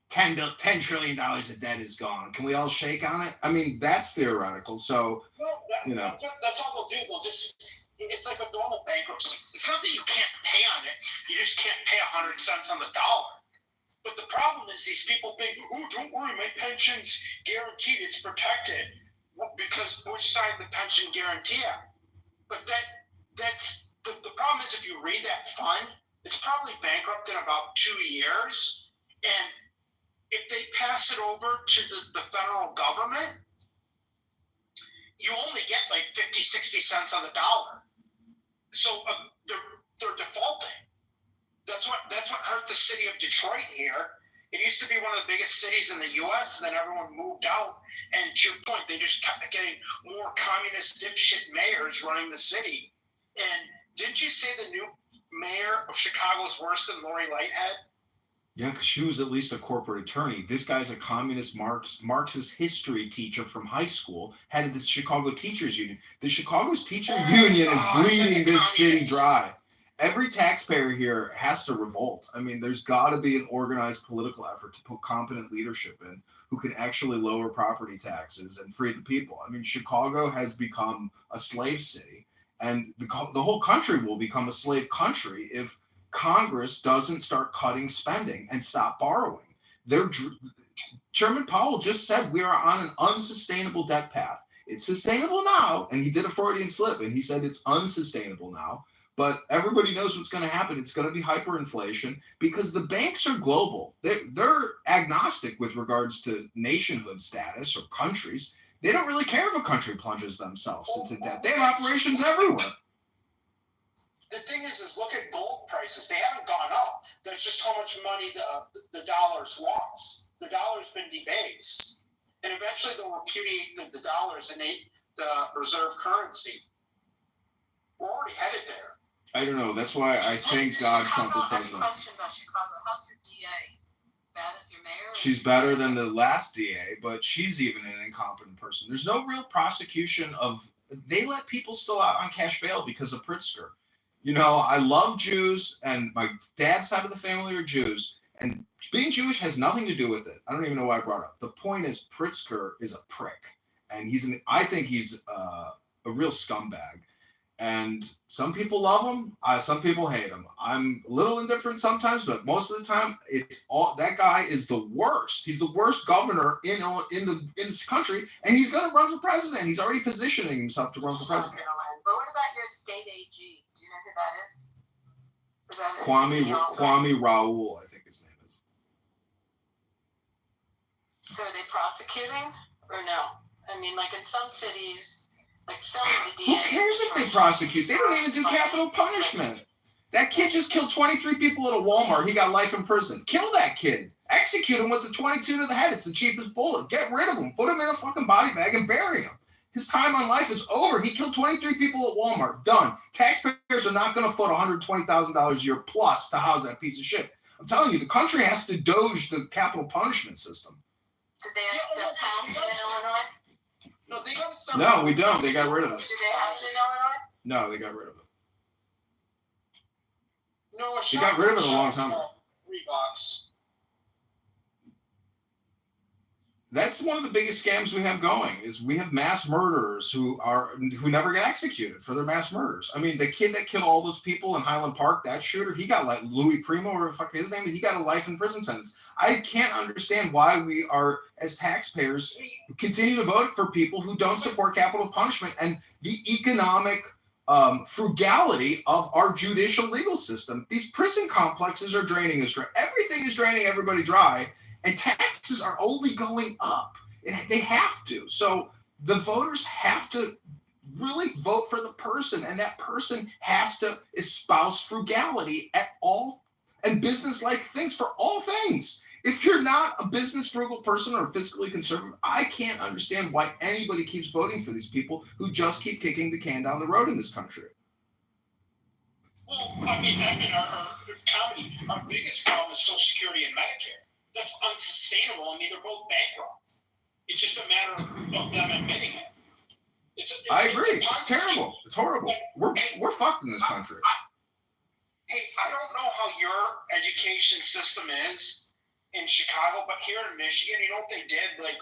C: $10 trillion of debt is gone. Can we all shake on it? I mean, that's theoretical. So,
E: that's all they'll do. It's like a normal bankruptcy. It's not that you can't pay on it. You just can't pay 100 cents on the dollar. But the problem is these people think, oh, don't worry, my pension's guaranteed. It's protected because Bush signed the Pension Guarantee Act. But that's the problem is if you read that fund, it's probably bankrupt in about 2 years. And if they pass it over to the federal government, you only get like 50, 60 cents on the dollar. So they're defaulting. That's what hurt the city of Detroit here. It used to be one of the biggest cities in the U.S., and then everyone moved out. And to your point, they just kept getting more communist dipshit mayors running the city. And didn't you say the new mayor of Chicago is worse than Lori Lighthead?
C: Yeah, because she was at least a corporate attorney. This guy's a communist Marxist history teacher from high school, head of the Chicago Teachers Union. The Chicago's teacher union is bleeding this city dry. Every taxpayer here has to revolt. I mean, there's got to be an organized political effort to put competent leadership in who can actually lower property taxes and free the people. I mean, Chicago has become a slave city, and the whole country will become a slave country if Congress doesn't start cutting spending and stop borrowing. Chairman Powell just said we are on an unsustainable debt path. It's sustainable now, and he did a Freudian slip, and he said it's unsustainable now. But everybody knows what's going to happen. It's going to be hyperinflation because the banks are global. They're agnostic with regards to nationhood status or countries. They don't really care if a country plunges themselves into debt. They have operations everywhere.
E: The thing is look at gold prices. They haven't gone up. There's just how much money the dollar's lost. The dollar's been debased. And eventually they'll repudiate the dollar as the reserve currency. We're already headed there.
C: I don't know. That's why I think Donald Trump is president.
D: I have a question about Chicago. How's your DA? Bad as your mayor?
C: She's better than the last DA, but she's even an incompetent person. There's no real prosecution of. They let people still out on cash bail because of Pritzker. You know, I love Jews, and my dad's side of the family are Jews, and being Jewish has nothing to do with it. I don't even know why I brought it up. The point is, Pritzker is a prick, and I think he's a real scumbag. And some people love him, some people hate him. I'm a little indifferent sometimes, but most of the time, it's all that guy is the worst. He's the worst governor in this country, and he's going to run for president. He's already positioning himself to run for president.
D: But what about your state AG? Do you know who that is?
C: Kwame Raoul, I think his name is.
D: So are they prosecuting or no? I mean, like in some cities, like filming the DA.
C: Who cares if they prosecute? They don't even do capital punishment. That kid just killed 23 people at a Walmart. He got life in prison. Kill that kid. Execute him with the 22 to the head. It's the cheapest bullet. Get rid of him. Put him in a fucking body bag and bury him. His time on life is over. He killed 23 people at Walmart. Done. Taxpayers are not going to foot $120,000 a year plus to house that piece of shit. I'm telling you, the country has to doge the capital punishment system.
D: Did they have to pass it in Illinois?
E: No, they got to start.
C: No, we don't. They got rid of it.
D: Did they have it in Illinois?
C: No, they got rid of it.
E: No,
C: They got rid of it a long time ago.
E: $3.
C: That's one of the biggest scams we have going is we have mass murderers who never get executed for their mass murders. I mean, the kid that killed all those people in Highland Park, that shooter, he got like Louis Primo or fuck his name, he got a life in prison sentence. I can't understand why we are, as taxpayers, continue to vote for people who don't support capital punishment and the economic frugality of our judicial legal system. These prison complexes are draining us dry. Everything is draining everybody dry. And taxes are only going up. They have to. So the voters have to really vote for the person, and that person has to espouse frugality at all and business-like things for all things. If you're not a business frugal person or fiscally conservative, I can't understand why anybody keeps voting for these people who just keep kicking the can down the road in this country.
E: Well, I mean, our biggest problem is Social Security and Medicare. That's unsustainable. I mean, they're both bankrupt. It's just a matter of them admitting it.
C: I agree. It's terrible. It's horrible. We're fucked in this country.
E: Hey, I don't know how your education system is in Chicago, but here in Michigan, you know what they did? Like,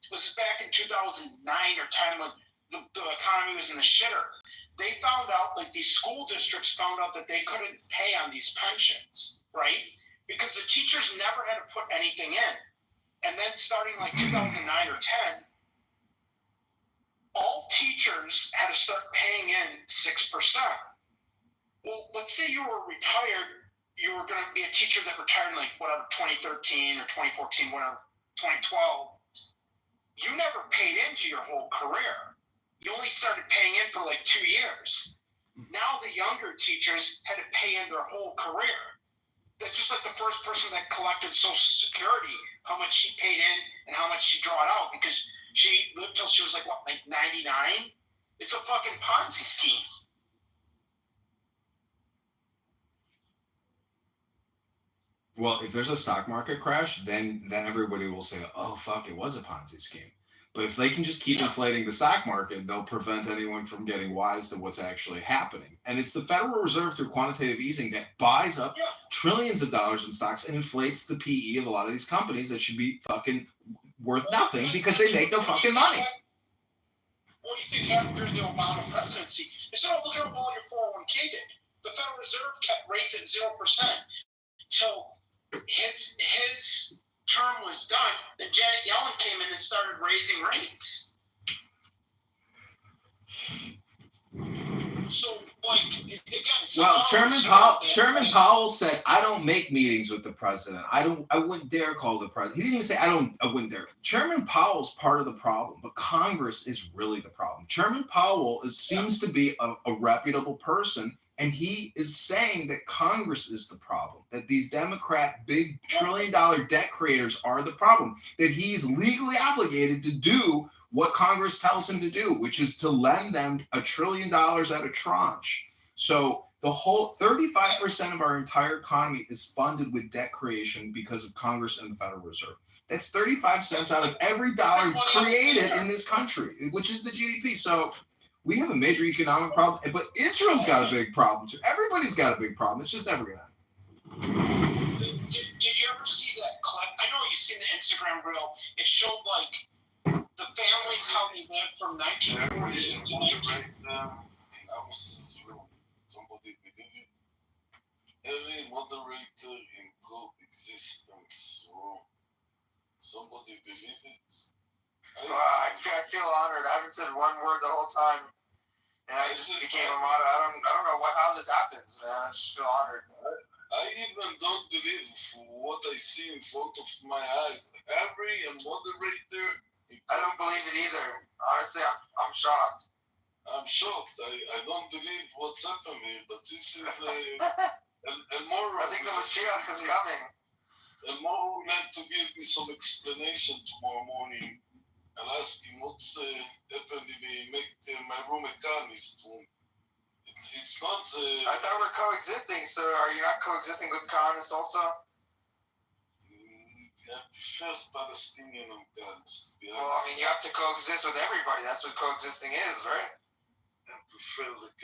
E: this is back in 2009 or 10 when the economy was in the shitter. They found out, like these school districts found out that they couldn't pay on these pensions, right? Because the teachers never had to put anything in. And then starting like 2009 or 10, all teachers had to start paying in 6%. Well, let's say you were retired, you were going to be a teacher that retired in like whatever, 2013 or 2014, whatever, 2012. You never paid into your whole career. You only started paying in for like 2 years. Now the younger teachers had to pay in their whole career. That's just like the first person that collected Social Security, how much she paid in and how much she drew out because she lived till she was like, what, like 99? It's a fucking Ponzi scheme.
C: Well, if there's a stock market crash, then everybody will say, oh, fuck, it was a Ponzi scheme. But if they can just keep inflating the stock market, they'll prevent anyone from getting wise to what's actually happening. And it's the Federal Reserve through quantitative easing that buys up trillions of dollars in stocks and inflates the PE of a lot of these companies that should be fucking worth nothing because they make no fucking money.
E: What do you think happened during the Obama presidency? They said, oh, look at all your 401k did. The Federal Reserve kept rates at 0% until his term was done, then Janet Yellen came in and started raising rates. So, like, again,
C: well, Chairman Powell said, "I don't make meetings with the president. I wouldn't dare call the president." He didn't even say, I wouldn't dare." Chairman Powell's part of the problem, but Congress is really the problem. Chairman Powell seems to be a reputable person. And he is saying that Congress is the problem, that these Democrat big trillion-dollar debt creators are the problem, that he's legally obligated to do what Congress tells him to do, which is to lend them $1 trillion at a tranche. So The whole 35% of our entire economy is funded with debt creation because of Congress and the Federal Reserve. That's 35 cents out of every dollar created in this country, which is the GDP. So we have a major economic problem, but Israel's got a big problem too. Everybody's got a big problem. It's just never gonna happen.
I: Did you ever see that clip? I know you've seen the Instagram reel. It showed like the families how they went from 1948 to 19.
J: Somebody believe it? Every moderator in coexistence room. Somebody believe it?
E: I feel honored. I haven't said one word the whole time, and I just became a moderator. I don't know how this happens, man. I just feel honored.
J: I even don't believe what I see in front of my eyes. Every moderator.
E: I don't believe it either. Honestly, I'm shocked.
J: I'm shocked. I don't believe what's happening, but this is a more.
E: I think the Mashiach is coming.
J: And more would like to give me some explanation tomorrow morning. I'll ask him what's happened if he make my room a Zionist room. It's not.
E: I thought we're coexisting, so are you not coexisting with Zionists also?
J: I prefer Palestinian and Zionist, to be honest.
E: Well, I mean, you have to coexist with everybody. That's what coexisting is, right?
J: I prefer the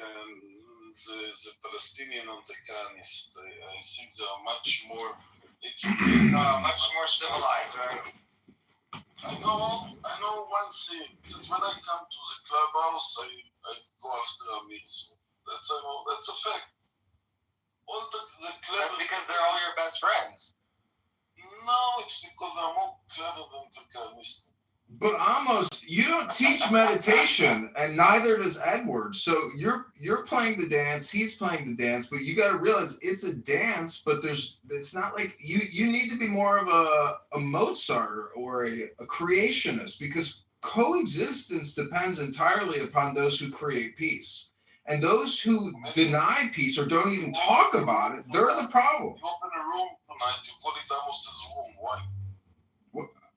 J: Palestinian and the Zionist. I think they are much more educated.
E: Much more civilized, right?
J: I know one thing, that when I come to the clubhouse, I go after Amir. So that's a fact. All the clever.
E: That's because they're all your best friends.
J: No, it's because I'm more clever than the Zionist.
C: But Amos, you don't teach meditation, and neither does Edward. So you're playing the dance, he's playing the dance, but you got to realize it's a dance. But it's not like you need to be more of a Mozart or a creationist, because coexistence depends entirely upon those who create peace, and those who deny peace or don't even talk about it, they're the problem.
J: You open a room tonight, you call it Amos's room. Why?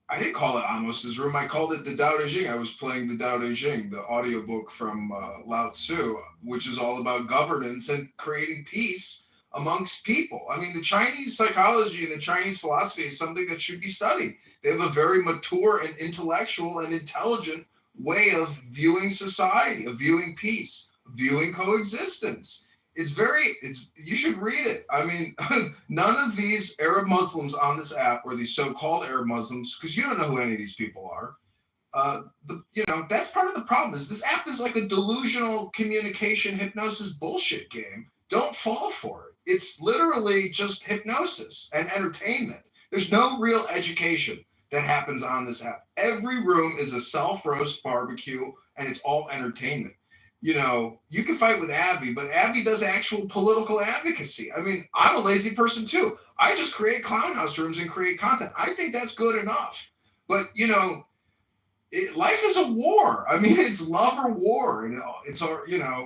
C: I didn't call it Amos's room. I called it the Tao Te Ching. I was playing the Tao Te Ching, the audiobook from Lao Tzu, which is all about governance and creating peace amongst people. I mean, the Chinese psychology and the Chinese philosophy is something that should be studied. They have a very mature and intellectual and intelligent way of viewing society, of viewing peace, viewing coexistence. You should read it. I mean, none of these Arab Muslims on this app, or these so-called Arab Muslims, because you don't know who any of these people are, that's part of the problem. Is this app is like a delusional communication hypnosis bullshit game. Don't fall for it. It's literally just hypnosis and entertainment. There's no real education that happens on this app. Every room is a self-roast barbecue, and it's all entertainment. You can fight with Abby, but Abby does actual political advocacy. I mean, I'm a lazy person too. I just create clown house rooms and create content. I think that's good enough. But, life is a war. I mean, it's love or war, and it's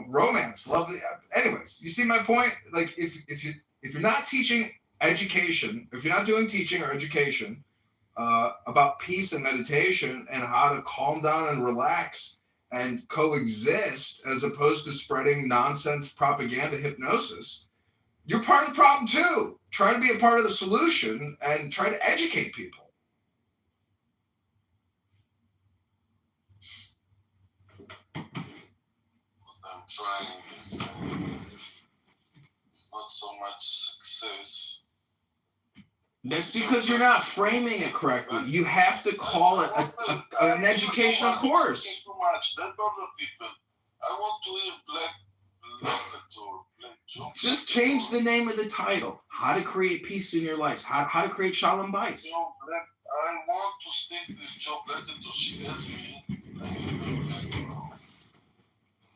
C: romance, love. Anyways, you see my point? Like, if you're not teaching education, if you're not doing teaching or education about peace and meditation and how to calm down and relax and coexist, as opposed to spreading nonsense propaganda hypnosis, you're part of the problem too. Try to be a part of the solution and try to educate people.
J: What I'm trying is not so much success.
C: That's because you're not framing it correctly. You have to call it an educational course.
J: Too much. Let other people. I want to hear black jokes.
C: Just change the name of the title. How to create peace in your life. How to create shalom bais.
J: I want to speak with Joe Blackator. She helped me.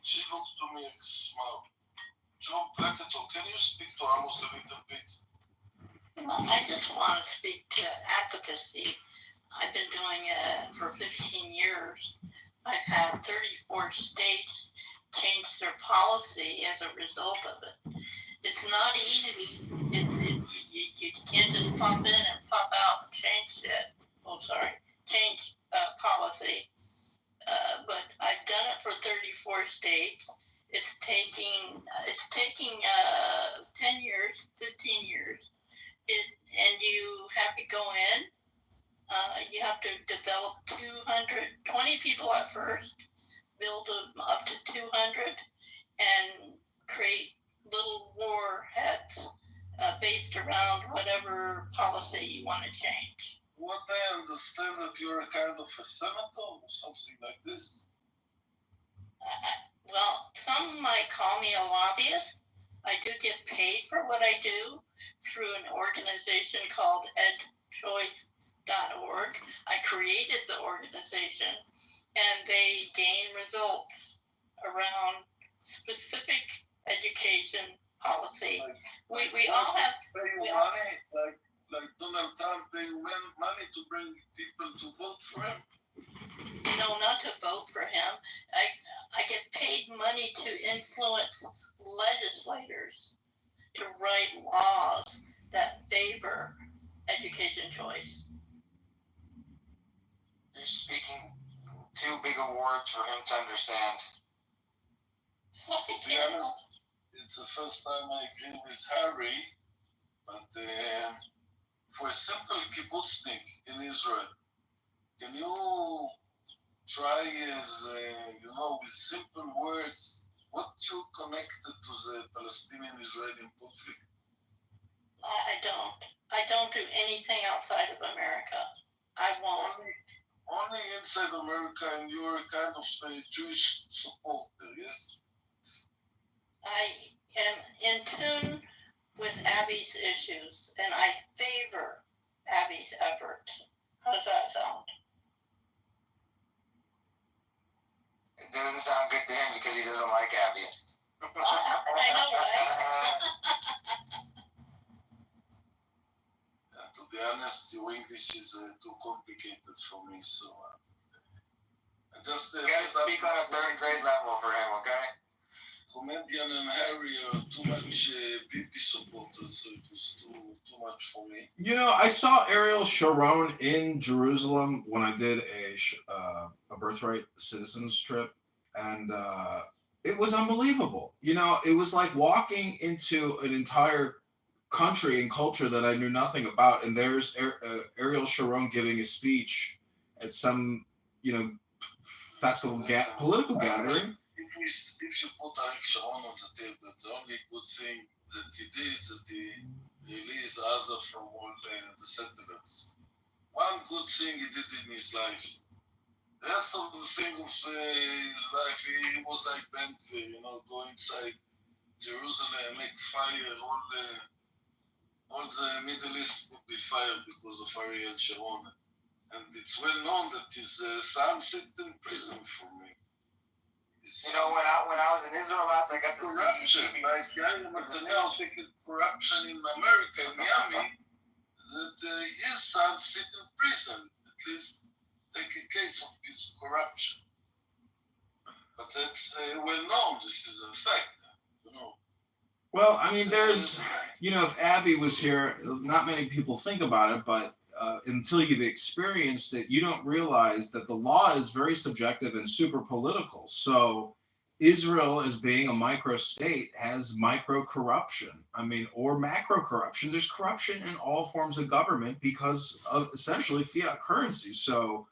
J: She looked to me and smiled. Joe Blackator, can you speak to Amos a little bit?
K: Well, I just want to speak to advocacy. I've been doing it for 15 years. I've had 34 states change their policy as a result of it. It's not easy. You can't just pop in and pop out and change it. Change policy. But I've done it for 34 states. It's taking people at first, build them up to 200, and create little warheads based around whatever policy you want to change.
J: What I understand that you're a kind of a senator or something like this.
K: Well, some might call me a lobbyist. I do get paid for what I do through an organization called edchoice.org. I created the organization, and they gain results around specific education policy. We all have
J: pay you money, like Donald Trump pay you money to bring people to vote for him.
K: No, not to vote for him. I get paid money to influence legislators to write laws that favor education choice.
I: You're speaking too big of words for him to understand.
J: To be honest, it's the first time I agree with Harry, but for a simple kibbutznik in Israel, can you try as, with simple words, what you connected to the Palestinian-Israeli conflict?
K: I don't do anything outside of America. I won't.
J: Only inside America, and you're kind of a Jewish supporter, yes?
K: I am in tune with Abby's issues, and I favor Abby's efforts. How does that sound?
I: It doesn't sound good to him because he doesn't like Abby.
K: I know, right?
J: To be honest, your English is too complicated for me, so I just...
I: You gotta speak on a third grade level for him, okay?
J: Comedian and Harry are too much PP supporters, so it was too much for me.
C: You know, I saw Ariel Sharon in Jerusalem when I did a Birthright Citizens trip, and it was unbelievable. You know, it was like walking into an entire country and culture that I knew nothing about, and there's Ariel Sharon giving a speech at some, festival political gathering.
J: If you put Ariel Sharon on the table, the only good thing that he did is that he released Gaza from all the settlers. One good thing he did in his life. The rest of the thing of his life, he was like Ben-Gvir, go inside Jerusalem, make fire, all the Middle East would be fired because of Ariel Sharon. And it's well known that his son sits in prison for me.
I: When I was in Israel last, I got to
J: corruption,
I: see...
J: like Yair Netanyahu taking corruption in America, in Miami, that his son sits in prison, at least take a case of his corruption. But that's well known, this is a fact,
C: Well, I mean, there's, if Abby was here, not many people think about it, but until you've experienced it, you don't realize that the law is very subjective and super political. So Israel, as being a micro state, has micro corruption. Or macro corruption. There's corruption in all forms of government because of essentially fiat currency. So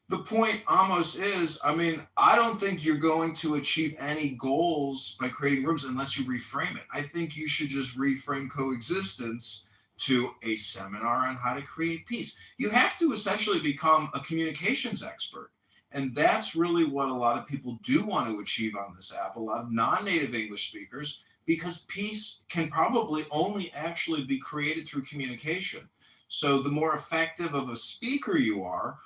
C: the point, Amos, is, I don't think you're going to achieve any goals by creating rooms unless you reframe it. I think you should just reframe coexistence to a seminar on how to create peace. You have to essentially become a communications expert. And that's really what a lot of people do want to achieve on this app, a lot of non-native English speakers, because peace can probably only actually be created through communication. So the more effective of a speaker you are,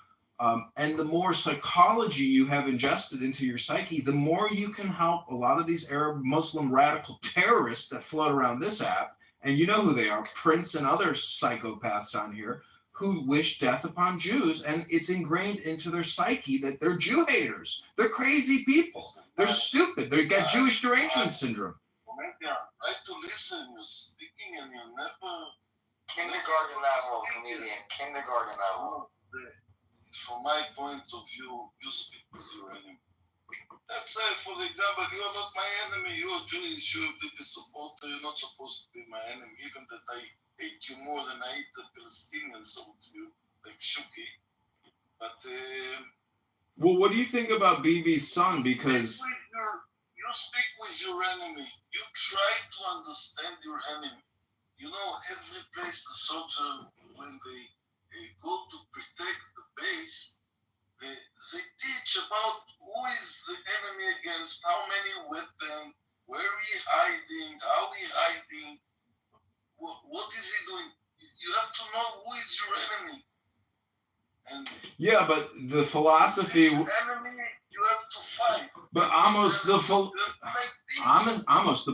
C: and the more psychology you have ingested into your psyche, the more you can help a lot of these Arab Muslim radical terrorists that float around this app. And you know who they are, Prince and other psychopaths on here who wish death upon Jews. And it's ingrained into their psyche that they're Jew haters. They're crazy people. They're stupid. They've got Jewish derangement syndrome.
J: Right to listen, you're speaking and you're never...
I: Kindergarten level, comedian. Kindergarten level.
J: From my point of view, you speak with your enemy. Let's say, for example, you are not my enemy, you are Jewish, you are people supporter, you're not supposed to be my enemy, even that I hate you more than I hate the Palestinians of you, like Shuki. But
C: Well, what do you think about BB's son? Because
J: You speak with your enemy. You try to understand your enemy. You know, every place the soldier, when they go to protect the base, they teach about who is the enemy against, how many weapons, where he hiding, how he hiding, what is he doing. You have to know who is your enemy. And
C: yeah, but the philosophy.
J: this enemy you have to fight.
C: But Amos, the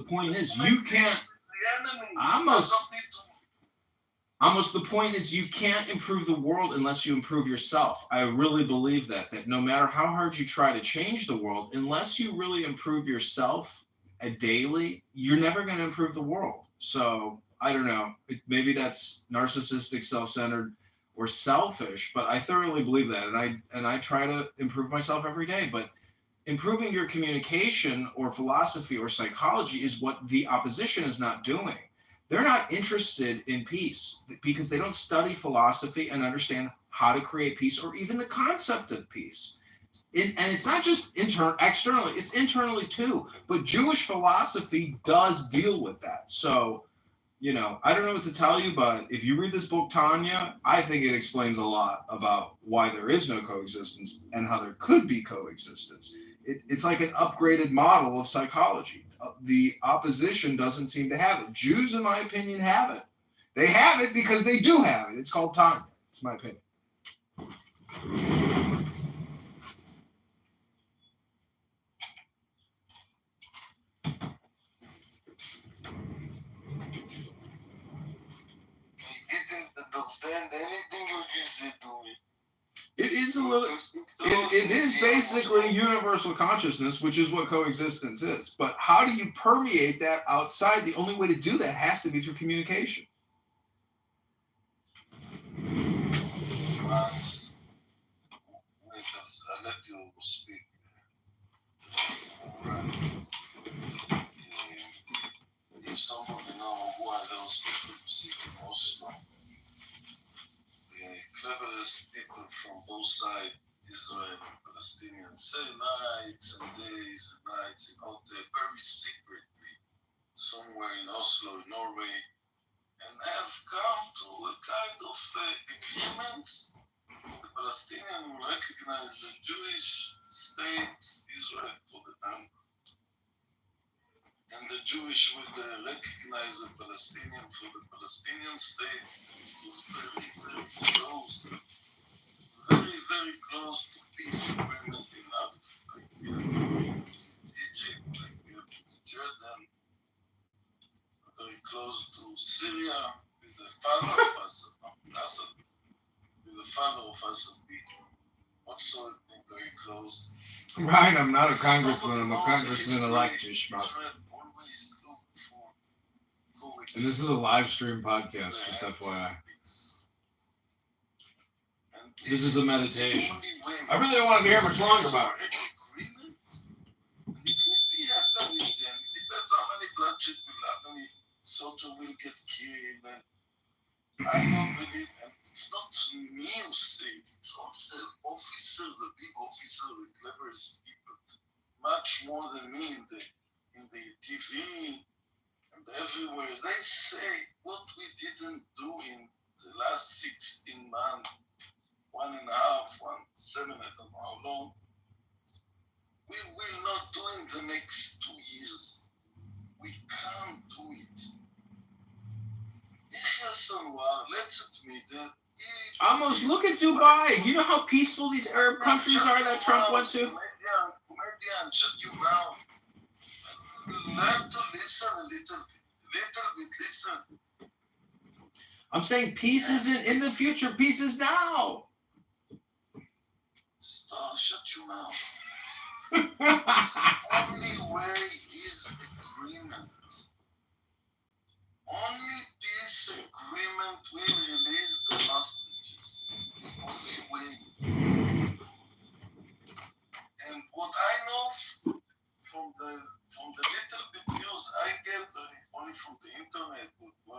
C: point is you can't. Amos, the point is you can't improve the world unless you improve yourself. I really believe that no matter how hard you try to change the world, unless you really improve yourself daily, you're never going to improve the world. So I don't know. Maybe that's narcissistic, self-centered, or selfish, but I thoroughly believe that, and I try to improve myself every day. But improving your communication or philosophy or psychology is what the opposition is not doing. They're not interested in peace because they don't study philosophy and understand how to create peace or even the concept of peace. And it's not just externally, it's internally too. But Jewish philosophy does deal with that. So, you know, I don't know what to tell you, but if you read this book, Tanya, I think it explains a lot about why there is no coexistence and how there could be coexistence. It's like an upgraded model of psychology. The opposition doesn't seem to have it. Jews, in my opinion, have it. They have it because they do have it. It's called Tanya. It's my opinion.
J: Didn't understand anything you just said to me.
C: It is a little. It is basically universal consciousness, which is what coexistence is. But how do you permeate that outside? The only way to do that has to be through communication.
J: Wait, I'll let you speak. Right. If somebody know who are those people you see in Oslo, the cleverest people from both sides, Israel and Palestinians, say nights and days and nights and out there very secretly somewhere in Oslo, in Norway, and have come to a kind of agreement. The Palestinians will recognize the Jewish state, Israel, for the time. And the Jewish will recognize the Palestinian for the Palestinian state. It was very, very close. Very, very close to peace agreement in Africa, like Egypt, like Jordan, very close to Syria, with the father of Assad, with the father of Assad, also very close.
C: Right, I'm not a congressman. I'm a congressman-elect, you schmuck. And this is a live stream podcast, just FYI. This is a meditation. I really don't want to hear much longer about it.
J: It will be happening, and it depends how many bloodshed will happen, soldiers will get killed, and I don't believe, and it's not me who say it, it's also officers, the big officers, the cleverest people, much more than me in the TV and everywhere. They say what we didn't do in the last 16 months, 1.5, 7, I don't know how long, we will not do in the next 2 years. We can't do it. Let's admit that.
C: Almost look at Dubai. You know how peaceful these Arab countries are that Trump went to?
J: Comedian, shut your mouth. Learn to listen a little bit, listen.
C: I'm saying peace isn't in the future. Peace is now.
J: Stop, shut your mouth. The only way is agreement. Only peace agreement will release the hostages. It's the only way. And what I know from the little bit news I get only from the internet,